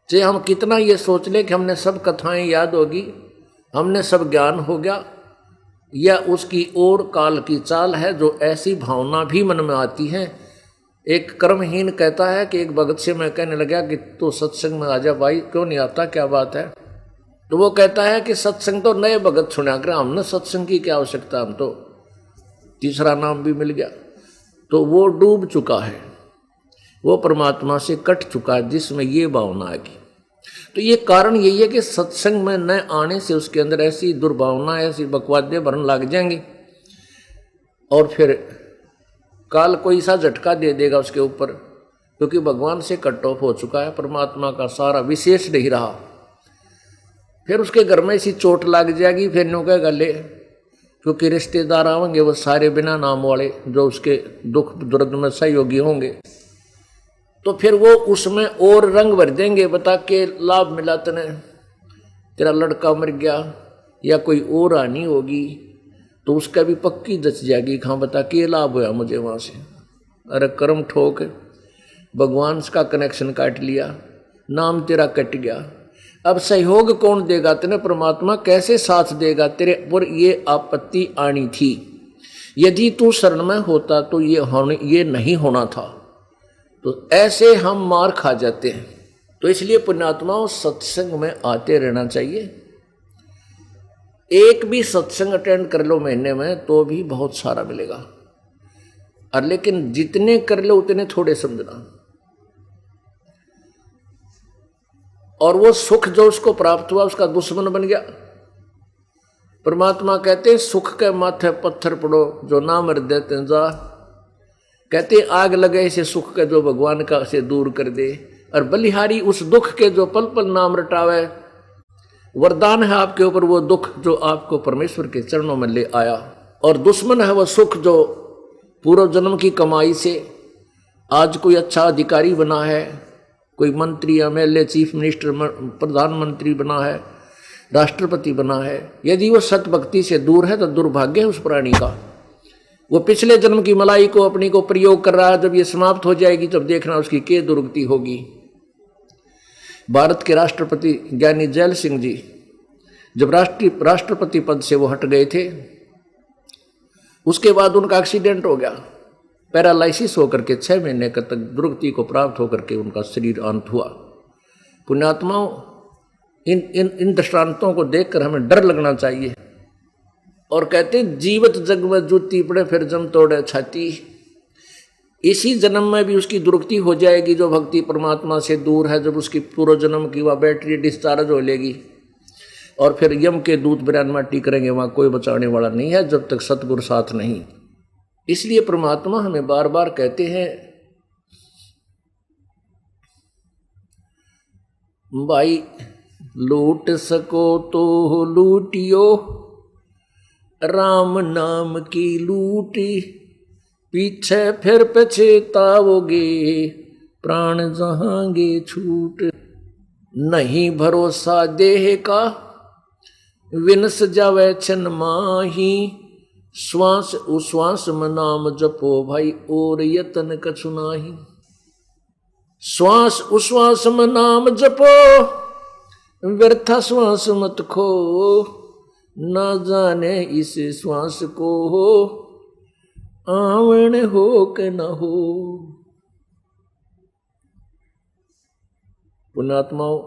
चाहे हम कितना ये सोच लें कि हमने सब कथाएं याद होगी, हमने सब ज्ञान हो गया, या उसकी ओर काल की चाल है, जो ऐसी भावना भी मन में आती है एक कर्महीन कहता है कि एक भगत से मैं कहने लगा कि तू सत्संग में आ जा भाई, क्यों नहीं आता, क्या बात है। तो वो कहता है कि सत्संग तो नए भगत सुना कर, हमने सत्संग की क्या आवश्यकता, हम तो तीसरा नाम भी मिल गया। तो वो डूब चुका है, वो परमात्मा से कट चुका है जिसमें ये भावना आएगी। तो ये कारण यही है कि सत्संग में न आने से उसके अंदर ऐसी दुर्भावना, ऐसी बकवादे भरन लग जाएंगी और फिर काल कोई सा झटका दे देगा उसके ऊपर, क्योंकि भगवान से कट ऑफ हो चुका है, परमात्मा का सारा विशेष नहीं रहा। फिर उसके घर में ऐसी चोट लग जाएगी, फिर नो कहेगा ले, क्योंकि रिश्तेदार आएंगे वो सारे बिना नाम वाले जो उसके दुख दर्द में सहयोगी होंगे, तो फिर वो उसमें और रंग भर देंगे। बता के लाभ मिला तने, तेरा लड़का मर गया या कोई और हानि होगी तो उसका भी पक्की दच जाएगी, हाँ बता के लाभ हुआ मुझे वहाँ से। अरे कर्म ठोक, भगवान का कनेक्शन काट लिया, नाम तेरा कट गया। अब सहयोग कौन देगा तेने, परमात्मा कैसे साथ देगा तेरे पर, ये आपत्ति आनी थी। यदि तू शरण में होता तो ये नहीं होना था। तो ऐसे हम मार खा जाते हैं। तो इसलिए पुण्यात्माओं सत्संग में आते रहना चाहिए। एक भी सत्संग अटेंड कर लो महीने में तो भी बहुत सारा मिलेगा, और लेकिन जितने कर लो उतने थोड़े समझना। और वो सुख जो उसको प्राप्त हुआ उसका दुश्मन बन गया। परमात्मा कहते सुख के माथे पत्थर पड़ो जो ना मर देते जा, कहते आग लगे इसे सुख के जो भगवान का से दूर कर दे, और बलिहारी उस दुख के जो पल पल नाम रटावे। वरदान है आपके ऊपर वो दुख जो आपको परमेश्वर के चरणों में ले आया, और दुश्मन है वो सुख जो पूर्व जन्म की कमाई से आज कोई अच्छा अधिकारी बना है, कोई मंत्री, एमएलए, चीफ मिनिस्टर, प्रधानमंत्री बना है, राष्ट्रपति बना है। यदि वो सत भक्ति से दूर है तो दुर्भाग्य है उस प्राणी का। वो पिछले जन्म की मलाई को अपनी को प्रयोग कर रहा है, जब ये समाप्त हो जाएगी तब देखना उसकी क्या दुर्गति होगी। भारत के राष्ट्रपति ज्ञानी जैल सिंह जी जब राष्ट्रपति पद से वो हट गए थे, उसके बाद उनका एक्सीडेंट हो गया, पैरालाइसिस होकर के 6 महीने तक दुर्गति को प्राप्त होकर के उनका शरीर अंत हुआ। पुण्यात्माओं इन दृष्टांतों को देखकर हमें डर लगना चाहिए। और कहते हैं जीवत जग में जूती पड़े फिर जम तोड़े छाती। इसी जन्म में भी उसकी दुर्गति हो जाएगी जो भक्ति परमात्मा से दूर है। जब उसकी पूर्व जन्म की वह बैटरी डिस्चार्ज हो लेगी और फिर यम के दूत बिरान माटी करेंगे, वहां कोई बचाने वाला नहीं है जब तक सतगुरु साथ नहीं। इसलिए परमात्मा हमें बार बार कहते हैं भाई लूट सको तो लूटियो, राम नाम की लूटी, पीछे फिर पछताओगे, प्राण जहांगे छूट। नहीं भरोसा देह का, विनस जावे छन माही, श्वास उश्वास में नाम जपो भाई और यतन कछु नाही। श्वास उश्वास में नाम जपो, व्यर्था श्वास मत खो, ना जाने इस श्वास को हो, आवन हो के न हो। पुण्यात्माओं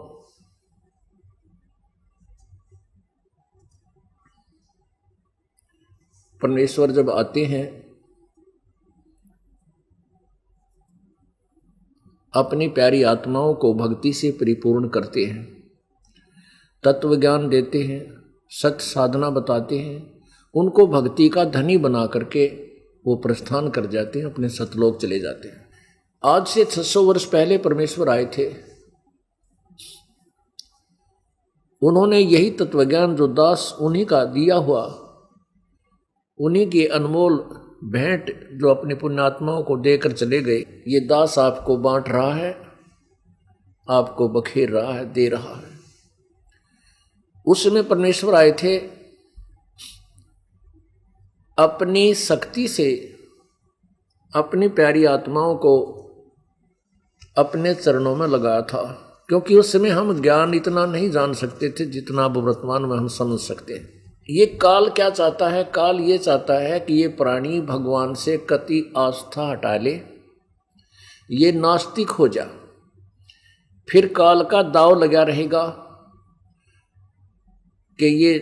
परमेश्वर जब आते हैं अपनी प्यारी आत्माओं को भक्ति से परिपूर्ण करते हैं, तत्व ज्ञान देते हैं, सत्य साधना बताते हैं, उनको भक्ति का धनी बना करके वो प्रस्थान कर जाते हैं, अपने सतलोक चले जाते हैं। आज से 600 वर्ष पहले परमेश्वर आए थे, उन्होंने यही तत्वज्ञान जो दास उन्हीं का दिया हुआ, उन्हीं की अनमोल भेंट जो अपने पुण्यात्माओं को देकर चले गए, ये दास आपको बांट रहा है, आपको बखेर रहा है, दे रहा है। उस समय परमेश्वर आए थे, अपनी शक्ति से अपनी प्यारी आत्माओं को अपने चरणों में लगाया था, क्योंकि उस समय हम ज्ञान इतना नहीं जान सकते थे जितना अब वर्तमान में हम समझ सकते हैं। ये काल क्या चाहता है? काल ये चाहता है कि ये प्राणी भगवान से कति आस्था हटा ले ये नास्तिक हो जा, फिर काल का दाव लगा रहेगा कि ये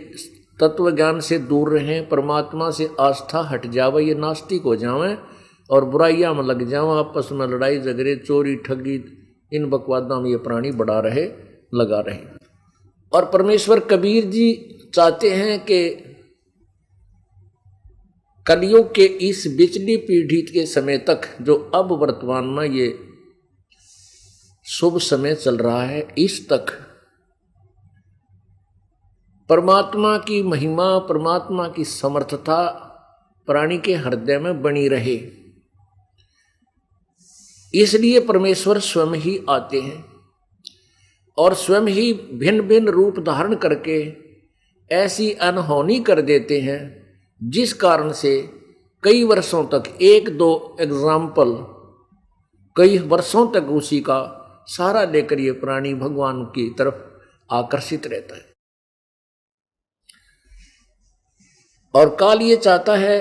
तत्व ज्ञान से दूर रहें, परमात्मा से आस्था हट जावे, ये नास्तिक हो जावे और बुराइयां में लग जावे, आपस में लड़ाई झगड़े चोरी ठगी इन बकवादों में ये प्राणी बढ़ा रहे लगा रहे। और परमेश्वर कबीर जी चाहते हैं कि कलयुग के इस बिचली पीढ़ी के समय तक, जो अब वर्तमान में ये शुभ समय चल रहा है, इस तक परमात्मा की महिमा, परमात्मा की समर्थता प्राणी के हृदय में बनी रहे। इसलिए परमेश्वर स्वयं ही आते हैं और स्वयं ही भिन्न भिन्न रूप धारण करके ऐसी अनहोनी कर देते हैं, जिस कारण से कई वर्षों तक, एक दो एग्जाम्पल, कई वर्षों तक उसी का सहारा लेकर ये प्राणी भगवान की तरफ आकर्षित रहता है। और काल ये चाहता है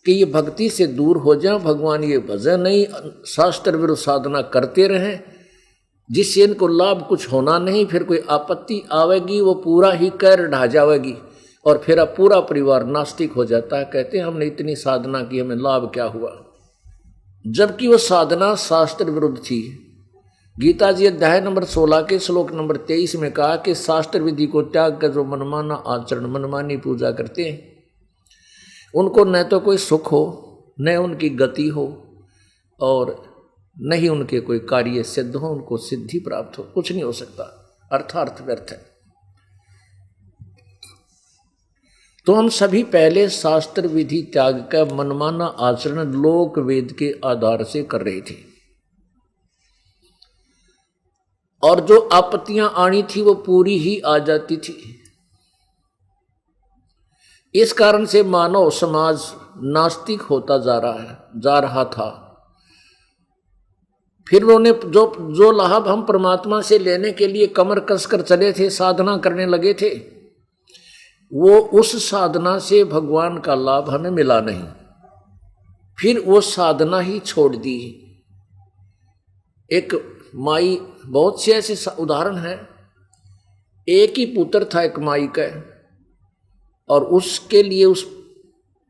कि ये भक्ति से दूर हो जाए, भगवान ये भजन नहीं, शास्त्र विरुद्ध साधना करते रहें, जिससे इनको लाभ कुछ होना नहीं, फिर कोई आपत्ति आवेगी वो पूरा ही कैर ढा जाएगी और फिर अब पूरा परिवार नास्तिक हो जाता है। कहते हैं हमने इतनी साधना की, हमें लाभ क्या हुआ, जबकि वो साधना शास्त्र विरुद्ध थी। गीता जी अध्याय नंबर 16 के श्लोक नंबर 23 में कहा कि शास्त्र विधि को त्याग कर जो मनमाना आचरण, मनमानी पूजा करते हैं, उनको न तो कोई सुख हो, न उनकी गति हो और न ही उनके कोई कार्य सिद्ध हो, उनको सिद्धि प्राप्त हो, कुछ नहीं हो सकता, अर्थार्थ व्यर्थ है। तो हम सभी पहले शास्त्र विधि त्याग का मनमाना आचरण लोक वेद के आधार से कर रहे थे और जो आपत्तियां आनी थी वो पूरी ही आ जाती थी। इस कारण से मानव समाज नास्तिक होता जा रहा था। फिर उन्होंने जो लाभ हम परमात्मा से लेने के लिए कमर कसकर चले थे, साधना करने लगे थे, वो उस साधना से भगवान का लाभ हमें मिला नहीं, फिर वो साधना ही छोड़ दी। एक माई, बहुत से ऐसे उदाहरण हैं, एक ही पुत्र था एक माई का, और उसके लिए उस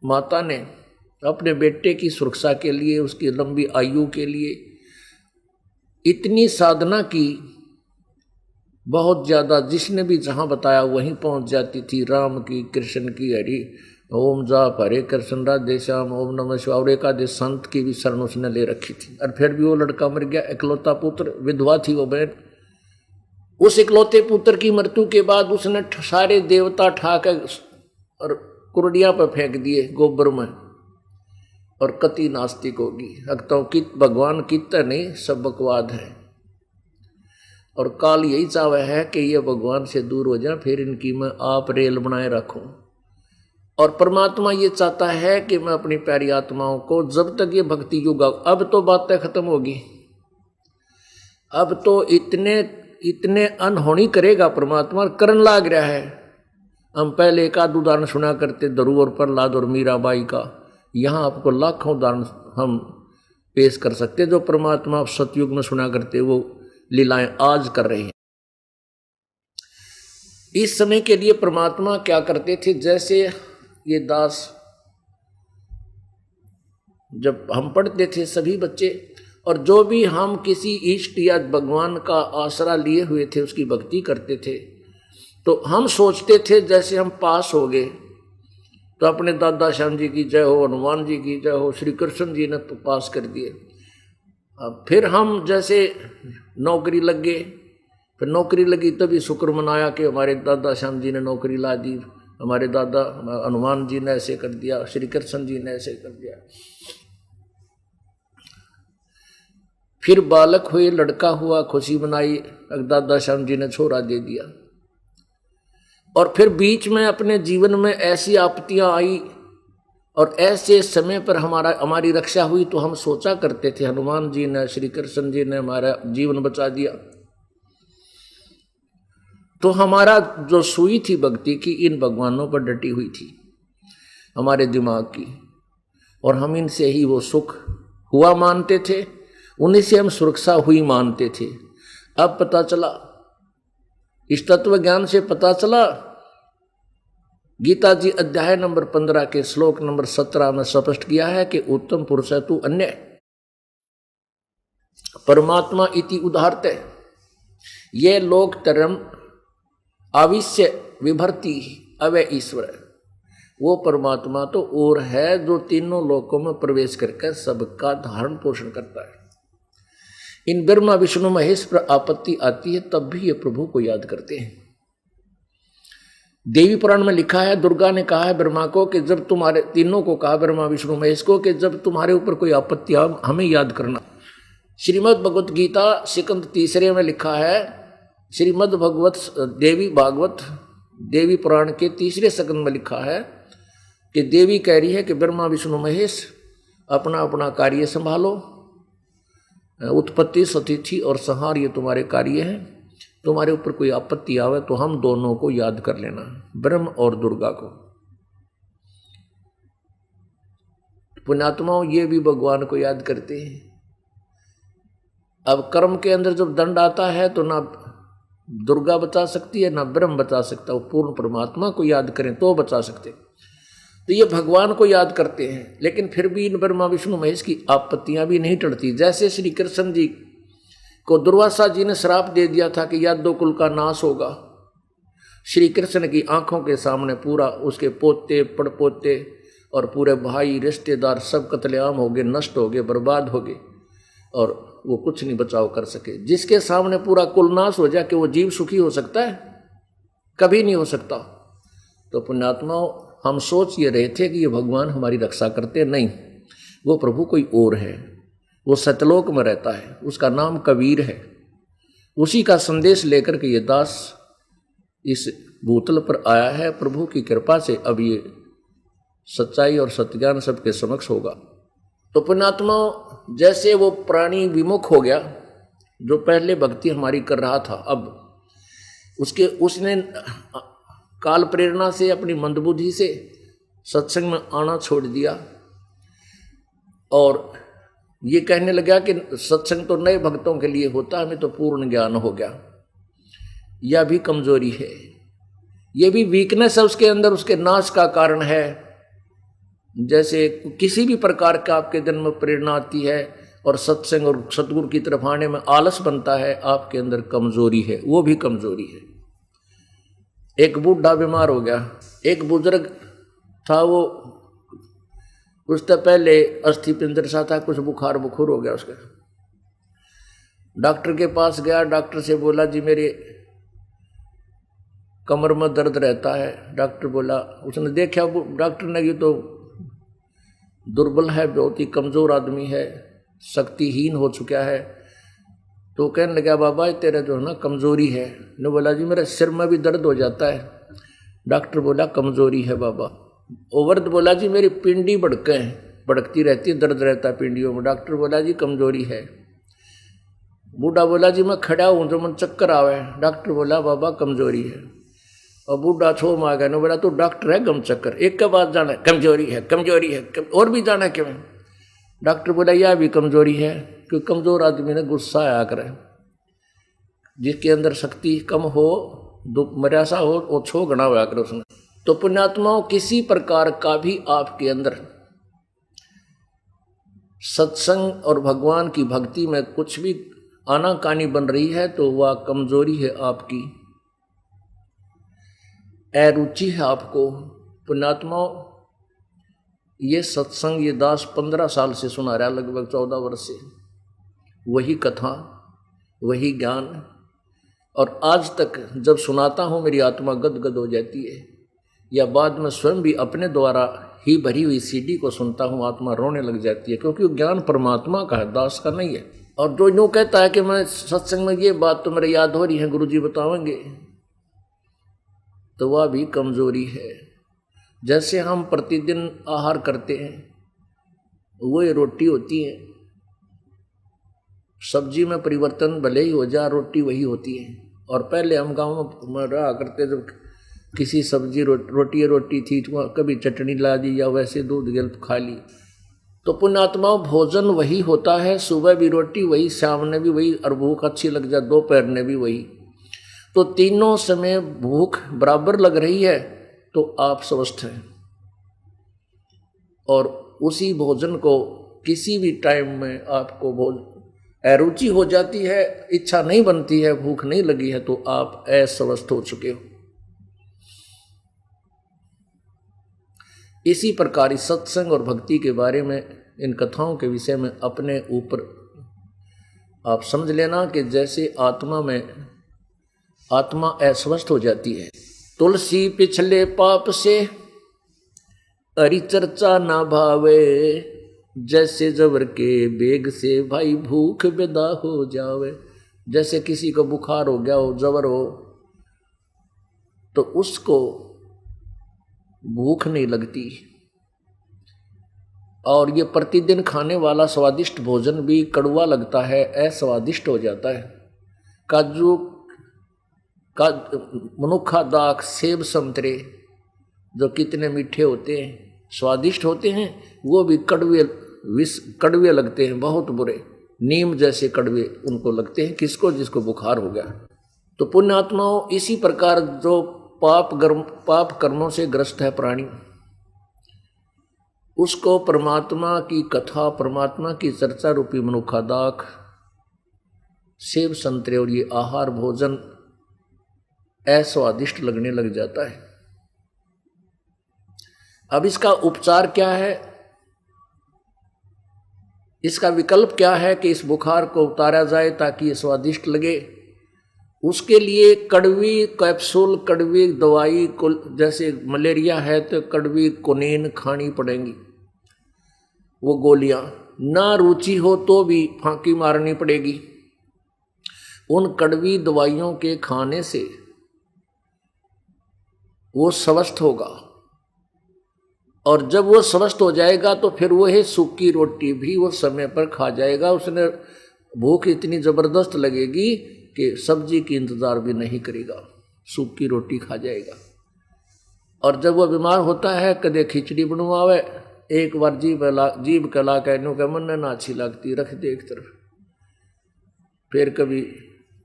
माता ने अपने बेटे की सुरक्षा के लिए, उसकी लंबी आयु के लिए इतनी साधना की, बहुत ज़्यादा, जिसने भी जहाँ बताया वहीं पहुँच जाती थी। राम की, कृष्ण की, हरि ओम जाप, हरे कृष्ण राधे श्याम, ओम नमः शिवाय, और एकादश संत की भी शरण उसने ले रखी थी। और फिर भी वो लड़का मर गया, इकलौता पुत्र, विधवा थी वो बहन। उस इकलौते पुत्र की मृत्यु के बाद उसने सारे देवता ठाकर और कुरडिया पर फेंक दिए गोबर में, और कति नास्तिक होगी, लगता कि भगवान कितना नहीं, सब बकवाद है। और काल यही चाहता है कि ये भगवान से दूर हो जाए, फिर इनकी मैं आप रेल बनाए रखूं। और परमात्मा ये चाहता है कि मैं अपनी प्यारी आत्माओं को, जब तक ये भक्ति युग, अब तो बातें खत्म होगी, अब तो इतने अनहोनी करेगा परमात्मा, करन लाग रहा है। हम पहले एक आध उदाहरण सुना करते, ध्रुव और प्रहलाद और मीराबाई का, यहाँ आपको लाखों उदाहरण हम पेश कर सकते, जो परमात्मा सतयुग में सुना करते, वो लीलाएं आज कर रहे हैं। इस समय के लिए परमात्मा क्या करते थे, जैसे ये दास, जब हम पढ़ते थे सभी बच्चे, और जो भी हम किसी इष्ट या भगवान का आसरा लिए हुए थे, उसकी भक्ति करते थे, तो हम सोचते थे जैसे हम पास हो गए तो अपने दादा श्याम जी की जय हो, हनुमान जी की जय हो, श्री कृष्ण जी ने तो पास कर दिए। अब फिर हम जैसे नौकरी लग गए, फिर नौकरी लगी तभी शुक्र मनाया कि हमारे दादा श्याम जी ने नौकरी ला दी, हमारे दादा हनुमान जी ने ऐसे कर दिया, श्री कृष्ण जी ने ऐसे कर दिया। फिर बालक हुए, लड़का हुआ, खुशी मनाई, दादा श्याम जी ने छोरा दे दिया। और फिर बीच में अपने जीवन में ऐसी आपत्तियां आई और ऐसे समय पर हमारी रक्षा हुई, तो हम सोचा करते थे हनुमान जी ने, श्री कृष्ण जी ने हमारा जीवन बचा दिया। तो हमारा जो सुई थी भक्ति की, इन भगवानों पर डटी हुई थी हमारे दिमाग की, और हम इनसे ही वो सुख हुआ मानते थे उन्हीं से हम सुरक्षा हुई मानते थे। अब पता चला, इस तत्व ज्ञान से पता चला, गीता जी अध्याय नंबर 15 के श्लोक नंबर 17 में स्पष्ट किया है कि उत्तम पुरुष है तू अन्य, परमात्मा इति उदाहरते, ये लोक तरम आविश्य विभर्ति अवय ईश्वर, वो परमात्मा तो और है जो तीनों लोकों में प्रवेश करके सबका धारण पोषण करता है। इन ब्रह्मा विष्णु महेश पर आपत्ति आती है तब भी ये प्रभु को याद करते हैं। देवी पुराण में लिखा है, दुर्गा ने कहा है ब्रह्मा को कि जब तुम्हारे, तीनों को कहा ब्रह्मा विष्णु महेश को कि जब तुम्हारे ऊपर कोई आपत्ति आ हमें याद करना। श्रीमद् भगवत गीता सिकंद तीसरे में लिखा है, श्रीमद् भगवत देवी भागवत देवी पुराण के तीसरे सकंद में लिखा है कि देवी कह रही है कि ब्रह्मा विष्णु महेश अपना अपना कार्य संभालो, उत्पत्ति सतिथि और संहार ये तुम्हारे कार्य हैं, तुम्हारे ऊपर कोई आपत्ति आवे तो हम दोनों को याद कर लेना, ब्रह्म और दुर्गा को। पुण्यात्माओं ये भी भगवान को याद करते हैं। अब कर्म के अंदर जब दंड आता है तो ना दुर्गा बचा सकती है ना ब्रह्म बचा सकता, वो पूर्ण परमात्मा को याद करें तो बचा सकते। तो ये भगवान को याद करते हैं, लेकिन फिर भी इन ब्रह्मा विष्णु महेश की आपत्तियां भी नहीं टलती। जैसे श्री कृष्ण जी को दुर्वासा जी ने श्राप दे दिया था कि यादव कुल का नाश होगा। श्री कृष्ण की आंखों के सामने पूरा उसके पोते पड़पोते और पूरे भाई रिश्तेदार सब कत्लेआम हो गए, नष्ट हो गए, बर्बाद हो गए और वो कुछ नहीं बचाव कर सके। जिसके सामने पूरा कुल नाश हो जाए कि वो जीव सुखी हो सकता है? कभी नहीं हो सकता। तो पुण्यात्माओं हम सोच ये रहे थे कि ये भगवान हमारी रक्षा करते, नहीं, वो प्रभु कोई और है, वो सतलोक में रहता है, उसका नाम कबीर है। उसी का संदेश लेकर के ये दास इस भूतल पर आया है। प्रभु की कृपा से अब ये सच्चाई और सत्यज्ञान सबके समक्ष होगा। तो पुण्यात्माओं जैसे वो प्राणी विमुख हो गया जो पहले भक्ति हमारी कर रहा था, अब उसने काल प्रेरणा से अपनी मंदबुद्धि से सत्संग में आना छोड़ दिया और ये कहने लगा कि सत्संग तो नए भक्तों के लिए होता, हमें तो पूर्ण ज्ञान हो गया। यह भी कमजोरी है, यह भी वीकनेस है उसके अंदर, उसके नाश का कारण है। जैसे किसी भी प्रकार का आपके जन्म में प्रेरणा आती है और सत्संग और सतगुरु की तरफ आने में आलस बनता है, आपके अंदर कमजोरी है, वो भी कमजोरी है। एक बूढ़ा बीमार हो गया, एक बुजुर्ग था, वो उससे पहले अस्थि पिंजर सा था, कुछ बुखार बुखूर हो गया उसका। डॉक्टर के पास गया, डॉक्टर से बोला जी मेरे कमर में दर्द रहता है। डॉक्टर बोला, उसने देखा डॉक्टर ने, ये तो दुर्बल है, बहुत ही कमज़ोर आदमी है, शक्तिहीन हो चुका है। तो कहने लगा बाबा तेरा जो है ना कमज़ोरी है। ने बोला जी मेरे सिर में भी दर्द हो जाता है। डॉक्टर बोला कमज़ोरी है बाबा। ओवर्द बोला जी मेरी पिंडी भड़कती रहती है, दर्द रहता है पिंडियों में। डॉक्टर बोला जी कमज़ोरी है। बूढ़ा बोला जी मैं खड़ा हूँ तो मन चक्कर आवे। डॉक्टर बोला बाबा कमज़ोरी है। और बूढ़ा छो मार गया। ने बोला तो डॉक्टर है गम चक्कर, एक के बाद जाना है, कमजोरी है कमजोरी है, और भी जाना है क्यों? डॉक्टर बोला यह भी कमजोरी है, क्योंकि कमजोर आदमी ने गुस्सा आया करे, जिसके अंदर शक्ति कम हो, मर्यासा हो, वो छो गणा हुआ करे उसने। तो पुण्यात्माओं किसी प्रकार का भी आपके अंदर सत्संग और भगवान की भक्ति में कुछ भी आनाकानी बन रही है तो वह कमजोरी है आपकी, अरुचि है आपको। पुण्यात्माओं ये सत्संग ये दास 15 साल से सुना रहा, लगभग 14 वर्ष से वही कथा वही ज्ञान, और आज तक जब सुनाता हूँ मेरी आत्मा गदगद हो जाती है, या बाद में स्वयं भी अपने द्वारा ही भरी हुई सीडी को सुनता हूँ, आत्मा रोने लग जाती है, क्योंकि ज्ञान परमात्मा का है, दास का नहीं है। और जो यूँ कहता है कि मैं सत्संग में ये बात तो मेरे याद हो रही है, गुरुजी बताएंगे, तो वह भी कमजोरी है। जैसे हम प्रतिदिन आहार करते हैं, वही रोटी होती है, सब्जी में परिवर्तन भले ही हो जाए, रोटी वही होती है। और पहले हम गाँव में रहा करते, जब किसी सब्जी रोटी थी तो कभी चटनी ला दी या वैसे दूध गिल्प खा ली, तो पुण्यात्माओं भोजन वही होता है, सुबह भी रोटी वही, शाम ने भी वही, और भूख अच्छी लग जाए दोपहर ने भी वही। तो तीनों समय भूख बराबर लग रही है तो आप स्वस्थ हैं। और उसी भोजन को किसी भी टाइम में आपको अरुचि हो जाती है, इच्छा नहीं बनती है, भूख नहीं लगी है, तो आप अस्वस्थ हो चुके हो। इसी प्रकार इस सत्संग और भक्ति के बारे में, इन कथाओं के विषय में अपने ऊपर आप समझ लेना कि जैसे आत्मा अस्वस्थ हो जाती है। तुलसी पिछले पाप से हरि चर्चा ना भावे, जैसे जबर के बेग से भाई भूख बेदा हो जावे। जैसे किसी को बुखार हो गया हो, जबर हो, तो उसको भूख नहीं लगती, और ये प्रतिदिन खाने वाला स्वादिष्ट भोजन भी कड़वा लगता है, अस्वादिष्ट हो जाता है। काजू का मनुखा दाख, सेब संतरे जो कितने मीठे होते हैं, स्वादिष्ट होते हैं, वो भी कड़वे लगते हैं, बहुत बुरे। नीम जैसे कड़वे उनको लगते हैं, किसको? जिसको बुखार हो गया। तो पुण्यात्माओं इसी प्रकार जो पाप कर्मों से ग्रस्त है प्राणी, उसको परमात्मा की कथा, परमात्मा की चर्चा रूपी मनुखा दाख, सेब संतरे और ये आहार भोजन अस्वादिष्ट लगने लग जाता है। अब इसका उपचार क्या है, इसका विकल्प क्या है कि इस बुखार को उतारा जाए ताकि ये स्वादिष्ट लगे? उसके लिए कड़वी कैप्सूल, कड़वी दवाई को, जैसे मलेरिया है तो कड़वी कुनीन खानी पड़ेगी, वो गोलियां। ना रुचि हो तो भी फांकी मारनी पड़ेगी। उन कड़वी दवाइयों के खाने से वो स्वस्थ होगा, और जब वो स्वस्थ हो जाएगा तो फिर वह सूखी रोटी भी वो समय पर खा जाएगा। उसने भूख इतनी जबरदस्त लगेगी कि सब्जी की इंतजार भी नहीं करेगा, सूखी रोटी खा जाएगा। और जब वो बीमार होता है, कदे खिचड़ी बनवावे, एक बार जीभ कला कहने का मन ना अच्छी लगती, रख दे एक तरफ, फिर कभी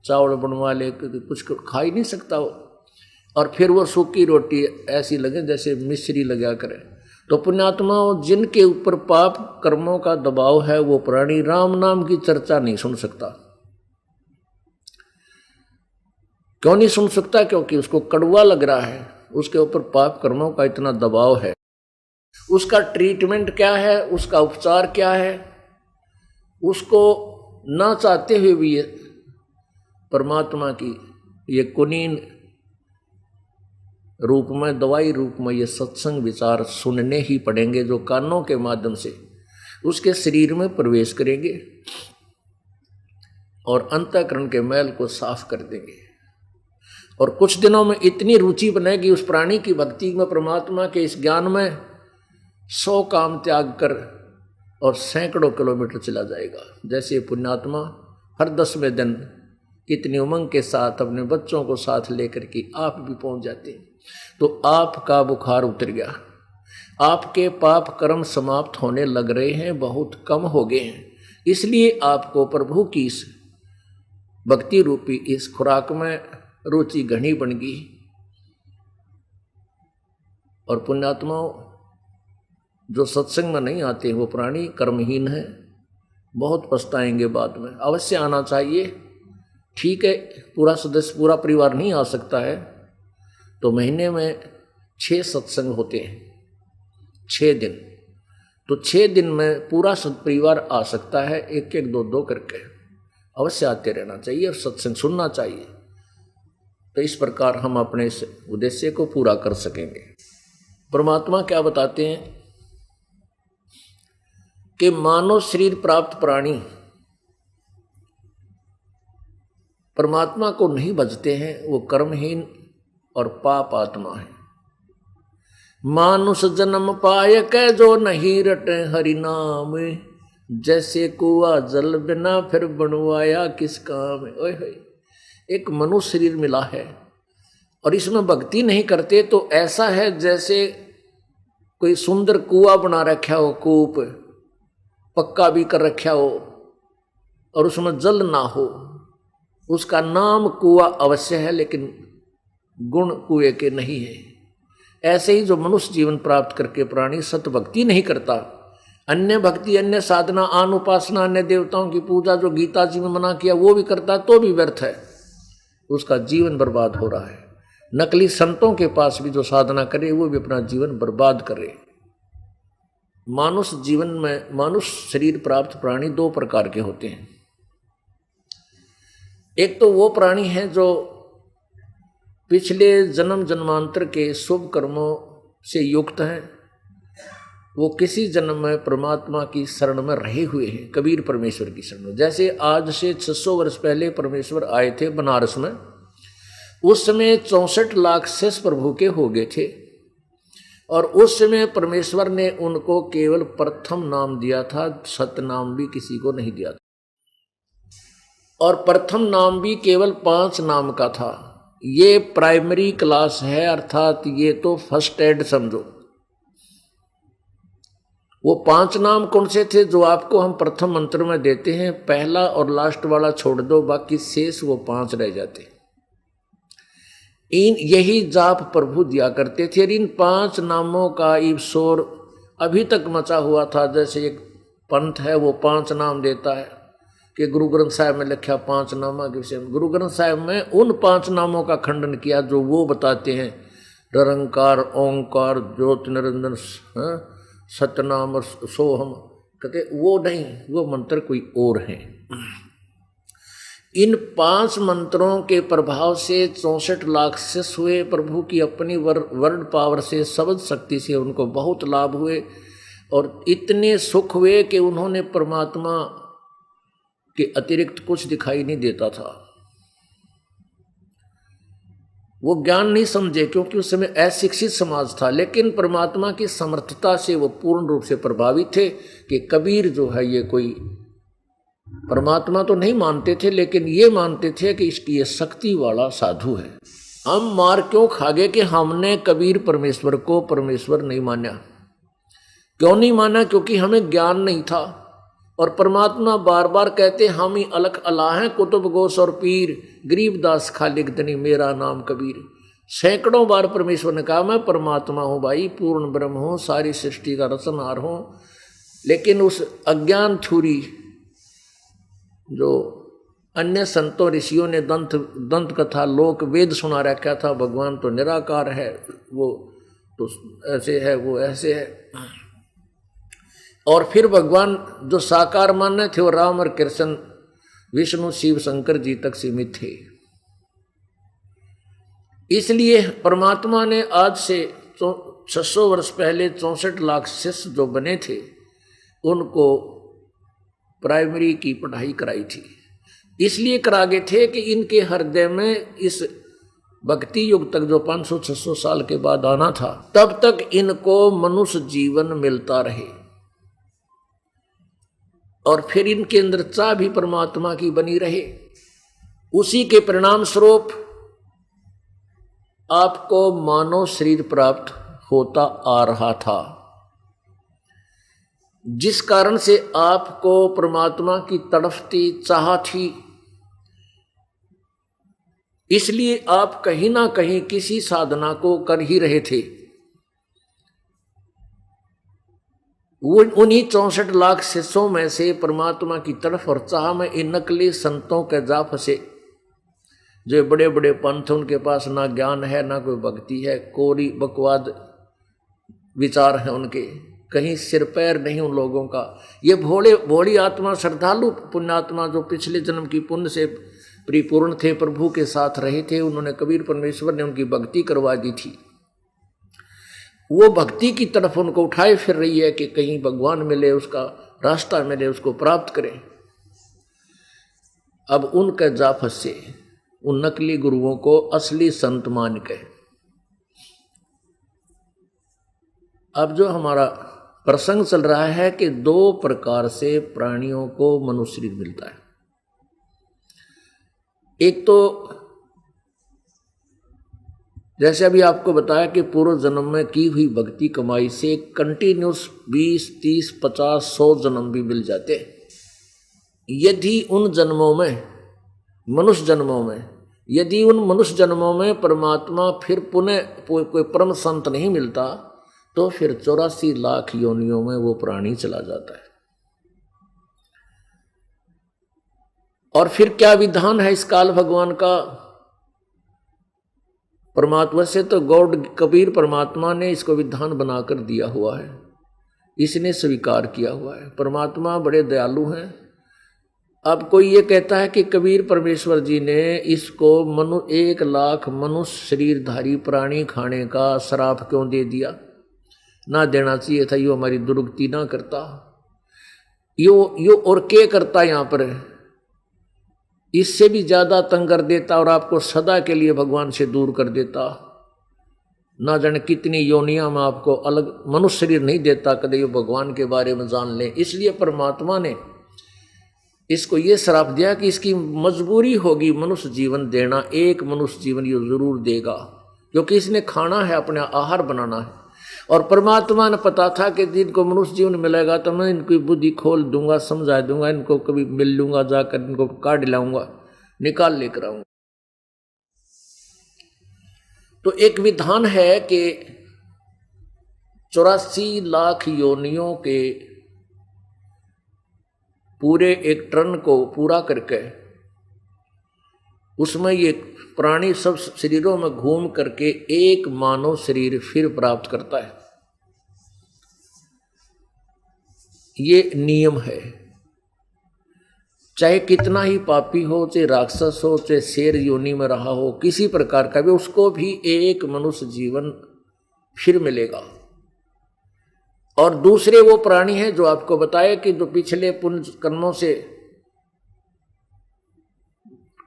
चावल बनवा ले, कुछ खा ही नहीं सकता वो, और फिर वो सूखी रोटी ऐसी लगे जैसे मिश्री लगा करे। तो पुण्यात्माओं जिनके ऊपर पाप कर्मों का दबाव है, वो प्राणी राम नाम की चर्चा नहीं सुन सकता। क्यों नहीं सुन सकता? क्योंकि उसको कड़वा लग रहा है, उसके ऊपर पाप कर्मों का इतना दबाव है। उसका ट्रीटमेंट क्या है, उसका उपचार क्या है? उसको ना चाहते हुए भी ये परमात्मा की ये कुनीन रूप में, दवाई रूप में ये सत्संग विचार सुनने ही पड़ेंगे, जो कानों के माध्यम से उसके शरीर में प्रवेश करेंगे और अंतःकरण के मैल को साफ कर देंगे। और कुछ दिनों में इतनी रुचि बनेगी उस प्राणी की भक्ति में, परमात्मा के इस ज्ञान में, 100 काम त्याग कर और सैकड़ों किलोमीटर चला जाएगा। जैसे पुण्यात्मा हर 10वें दिन कितनी उमंग के साथ अपने बच्चों को साथ लेकर के आप भी पहुंच जाते हैं। तो आपका बुखार उतर गया, आपके पाप कर्म समाप्त होने लग रहे हैं, बहुत कम हो गए हैं। इसलिए आपको प्रभु की इस भक्ति रूपी इस खुराक में रुचि घनी बन गई। और पुण्यात्माओं जो सत्संग में नहीं आते वो प्राणी कर्महीन है, बहुत पछताएंगे बाद में। अवश्य आना चाहिए, ठीक है, पूरा सदस्य पूरा परिवार नहीं आ सकता है, तो महीने में 6 सत्संग होते हैं, 6 दिन, तो 6 दिन में पूरा परिवार आ सकता है, एक एक दो दो करके। अवश्य आते रहना चाहिए और सत्संग सुनना चाहिए, तो इस प्रकार हम अपने इस उद्देश्य को पूरा कर सकेंगे। परमात्मा क्या बताते हैं कि मानव शरीर प्राप्त प्राणी परमात्मा को नहीं भजते हैं, वो कर्महीन और पाप आत्मा है। मानुष जन्म पाय के जो नहीं रटे हरि नाम, जैसे कुआ जल बिना फिर बनवाया किस काम। ओए होए, एक मनुष्य शरीर मिला है और इसमें भक्ति नहीं करते तो ऐसा है जैसे कोई सुंदर कुआ बना रखा हो, कूप, पक्का भी कर रखा हो और उसमें जल ना हो, उसका नाम कुआं अवश्य है लेकिन गुण कुएं के नहीं है। ऐसे ही जो मनुष्य जीवन प्राप्त करके प्राणी सतभक्ति नहीं करता, अन्य भक्ति, अन्य साधना, आन उपासना, अन्य देवताओं की पूजा जो गीता जी में मना किया वो भी करता तो भी व्यर्थ है, उसका जीवन बर्बाद हो रहा है। नकली संतों के पास भी जो साधना करे वो भी अपना जीवन बर्बाद करे। मानुष जीवन में मानुष शरीर प्राप्त प्राणी दो प्रकार के होते हैं। एक तो वो प्राणी हैं जो पिछले जन्म जन्मांतर के शुभ कर्मों से युक्त हैं, वो किसी जन्म में परमात्मा की शरण में रहे हुए हैं, कबीर परमेश्वर की शरण में। जैसे आज से 600 वर्ष पहले परमेश्वर आए थे बनारस में, उस समय 64 लाख शेष प्रभु के हो गए थे और उस समय परमेश्वर ने उनको केवल प्रथम नाम दिया था, सतनाम भी किसी को नहीं दिया था। और प्रथम नाम भी केवल 5 नाम का था। ये प्राइमरी क्लास है, अर्थात ये तो फर्स्ट एड समझो। वो 5 नाम कौन से थे जो आपको हम प्रथम मंत्र में देते हैं? पहला और लास्ट वाला छोड़ दो, बाकी शेष वो 5 रह जाते। इन यही जाप प्रभु दिया करते थे। इन 5 नामों का ईश्वर अभी तक मचा हुआ था। जैसे एक पंथ है वो 5 नाम देता है कि गुरु ग्रंथ साहिब में लिखा 5 नामा के विषय में। गुरु ग्रंथ साहिब में उन 5 नामों का खंडन किया जो वो बताते हैं, निरंकार, ओंकार, ज्योति निरंजन, सतनाम और सोहम, कहते वो नहीं, वो मंत्र कोई और है। इन 5 मंत्रों के प्रभाव से 64 लाख शिष्य हुए। प्रभु की अपनी वर्ड पावर से, शब्द शक्ति से उनको बहुत लाभ हुए और इतने सुख हुए कि उन्होंने परमात्मा के अतिरिक्त कुछ दिखाई नहीं देता था। वो ज्ञान नहीं समझे क्योंकि उस समय अशिक्षित समाज था, लेकिन परमात्मा की समर्थता से वो पूर्ण रूप से प्रभावित थे कि कबीर जो है ये कोई परमात्मा तो नहीं मानते थे, लेकिन ये मानते थे कि इसकी ये शक्ति वाला साधु है। हम मार क्यों खा गए कि हमने कबीर परमेश्वर को परमेश्वर नहीं माना। क्यों नहीं माना? क्योंकि हमें ज्ञान नहीं था। और परमात्मा बार बार कहते हम ही अलख अल्लाह हैं, कुतुब गोस और पीर, गरीबदास खालिक दनी मेरा नाम कबीर। सैकड़ों बार परमेश्वर ने कहा मैं परमात्मा हूँ भाई, पूर्ण ब्रह्म हूँ, सारी सृष्टि का रचनहार हूँ। लेकिन उस अज्ञान छुरी जो अन्य संतों ऋषियों ने दंत कथा लोक वेद सुना रखा था, भगवान तो निराकार है, वो तो ऐसे है, वो ऐसे है। और फिर भगवान जो साकार माने थे वो राम और कृष्ण, विष्णु, शिव, शंकर जी तक सीमित थे। इसलिए परमात्मा ने आज से 600 वर्ष पहले 64 लाख शिष्य जो बने थे उनको प्राइमरी की पढ़ाई कराई थी। इसलिए करागे थे कि इनके हृदय में इस भक्ति युग तक जो 500-600 साल के बाद आना था, तब तक इनको मनुष्य जीवन मिलता रहे और फिर इनके अंदर चाह भी परमात्मा की बनी रहे। उसी के परिणाम स्वरूप आपको मानव शरीर प्राप्त होता आ रहा था, जिस कारण से आपको परमात्मा की तड़फती चाह थी। इसलिए आप कहीं ना कहीं किसी साधना को कर ही रहे थे। उन्हीं 64 लाख शिष्यों में से परमात्मा की तरफ और चाह में इन नकली संतों के जा फंसे, जो बड़े बड़े पंथ, उनके पास ना ज्ञान है ना कोई भक्ति है, कोरी बकवाद विचार है उनके, कहीं सिर पैर नहीं उन लोगों का। ये भोली आत्मा, श्रद्धालु पुण्यात्मा जो पिछले जन्म की पुण्य से परिपूर्ण थे, प्रभु के साथ रहे थे, उन्होंने कबीर परमेश्वर ने उनकी भक्ति करवा दी थी। वो भक्ति की तरफ उनको उठाए फिर रही है कि कहीं भगवान मिले, उसका रास्ता मिले, उसको प्राप्त करें। अब उनके जा फंसे उन नकली गुरुओं को असली संत मान के। अब जो हमारा प्रसंग चल रहा है कि 2 प्रकार से प्राणियों को मनुष्य शरीर मिलता है। एक तो जैसे अभी आपको बताया कि पूर्व जन्म में की हुई भक्ति कमाई से कंटिन्यूस 20, 30, 50, 100 जन्म भी मिल जाते। यदि उन जन्मों में, मनुष्य जन्मों में, यदि उन मनुष्य जन्मों में परमात्मा फिर पुनः कोई परम संत नहीं मिलता तो फिर 84 लाख योनियों में वो प्राणी चला जाता है। और फिर क्या विधान है इस काल भगवान का? परमात्मा से तो गॉड कबीर परमात्मा ने इसको विधान बनाकर दिया हुआ है, इसने स्वीकार किया हुआ है। परमात्मा बड़े दयालु हैं। अब कोई ये कहता है कि कबीर परमेश्वर जी ने इसको 1 लाख मनुष्य शरीरधारी प्राणी खाने का श्राप क्यों दे दिया? ना देना चाहिए था, यो हमारी दुर्गति ना करता, यो और क्या करता यहाँ पर, इससे भी ज्यादा तंग कर देता और आपको सदा के लिए भगवान से दूर कर देता। ना जाने कितनी योनियां में आपको अलग मनुष्य शरीर नहीं देता, कदे यो भगवान के बारे में जान ले। इसलिए परमात्मा ने इसको ये श्राप दिया कि इसकी मजबूरी होगी मनुष्य जीवन देना, एक मनुष्य जीवन ये जरूर देगा, क्योंकि इसने खाना है, अपने आहार बनाना है। और परमात्मा ने पता था कि जिनको मनुष्य जीवन मिलेगा तो मैं इनकी बुद्धि खोल दूंगा, समझा दूंगा, इनको कभी मिल लूंगा, जाकर इनको काट लाऊंगा, निकाल लेकर आऊंगा। तो एक विधान है कि 84 लाख योनियों के पूरे एक टर्न को पूरा करके उसमें ये प्राणी सब शरीरों में घूम करके एक मानव शरीर फिर प्राप्त करता है। ये नियम है। चाहे कितना ही पापी हो, चाहे राक्षस हो, चाहे शेर योनि में रहा हो, किसी प्रकार का भी, उसको भी एक मनुष्य जीवन फिर मिलेगा। और दूसरे वो प्राणी हैं जो आपको बताए कि जो पिछले पुण्य कर्मों से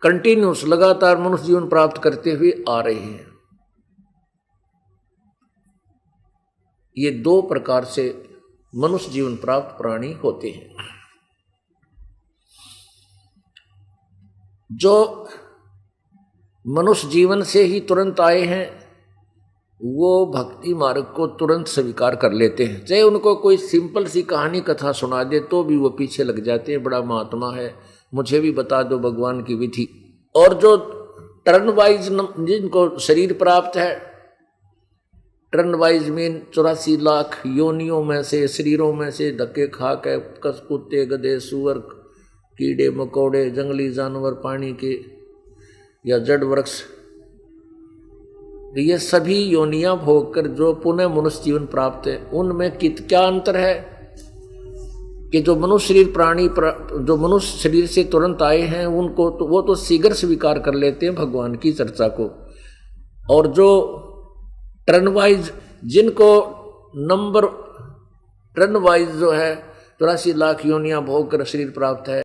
कंटिन्यूस लगातार मनुष्य जीवन प्राप्त करते हुए आ रहे हैं। ये 2 प्रकार से मनुष्य जीवन प्राप्त प्राणी होते हैं। जो मनुष्य जीवन से ही तुरंत आए हैं वो भक्ति मार्ग को तुरंत स्वीकार कर लेते हैं। चाहे उनको कोई सिंपल सी कहानी कथा सुना दे तो भी वो पीछे लग जाते हैं, बड़ा महात्मा है, मुझे भी बता दो भगवान की विधि। और जो टर्न वाइज जिनको शरीर प्राप्त है, टर्न वाइज मीन 84 लाख योनियों में से, शरीरों में से धक्के खा के कस, कुत्ते, गधे, सुअर, कीड़े मकोड़े, जंगली जानवर, पानी के या जड़ वृक्ष, ये सभी योनियां भोगकर जो पुनः मनुष्य जीवन प्राप्त है, उनमें क्या अंतर है कि जो मनुष्य शरीर प्राणी जो मनुष्य शरीर से तुरंत आए हैं उनको तो वो तो शीघ्र स्वीकार कर लेते हैं भगवान की चर्चा को। और जो टर्न वाइज, जिनको नंबर टर्न वाइज जो है 84 लाख योनियां भोग कर शरीर प्राप्त है,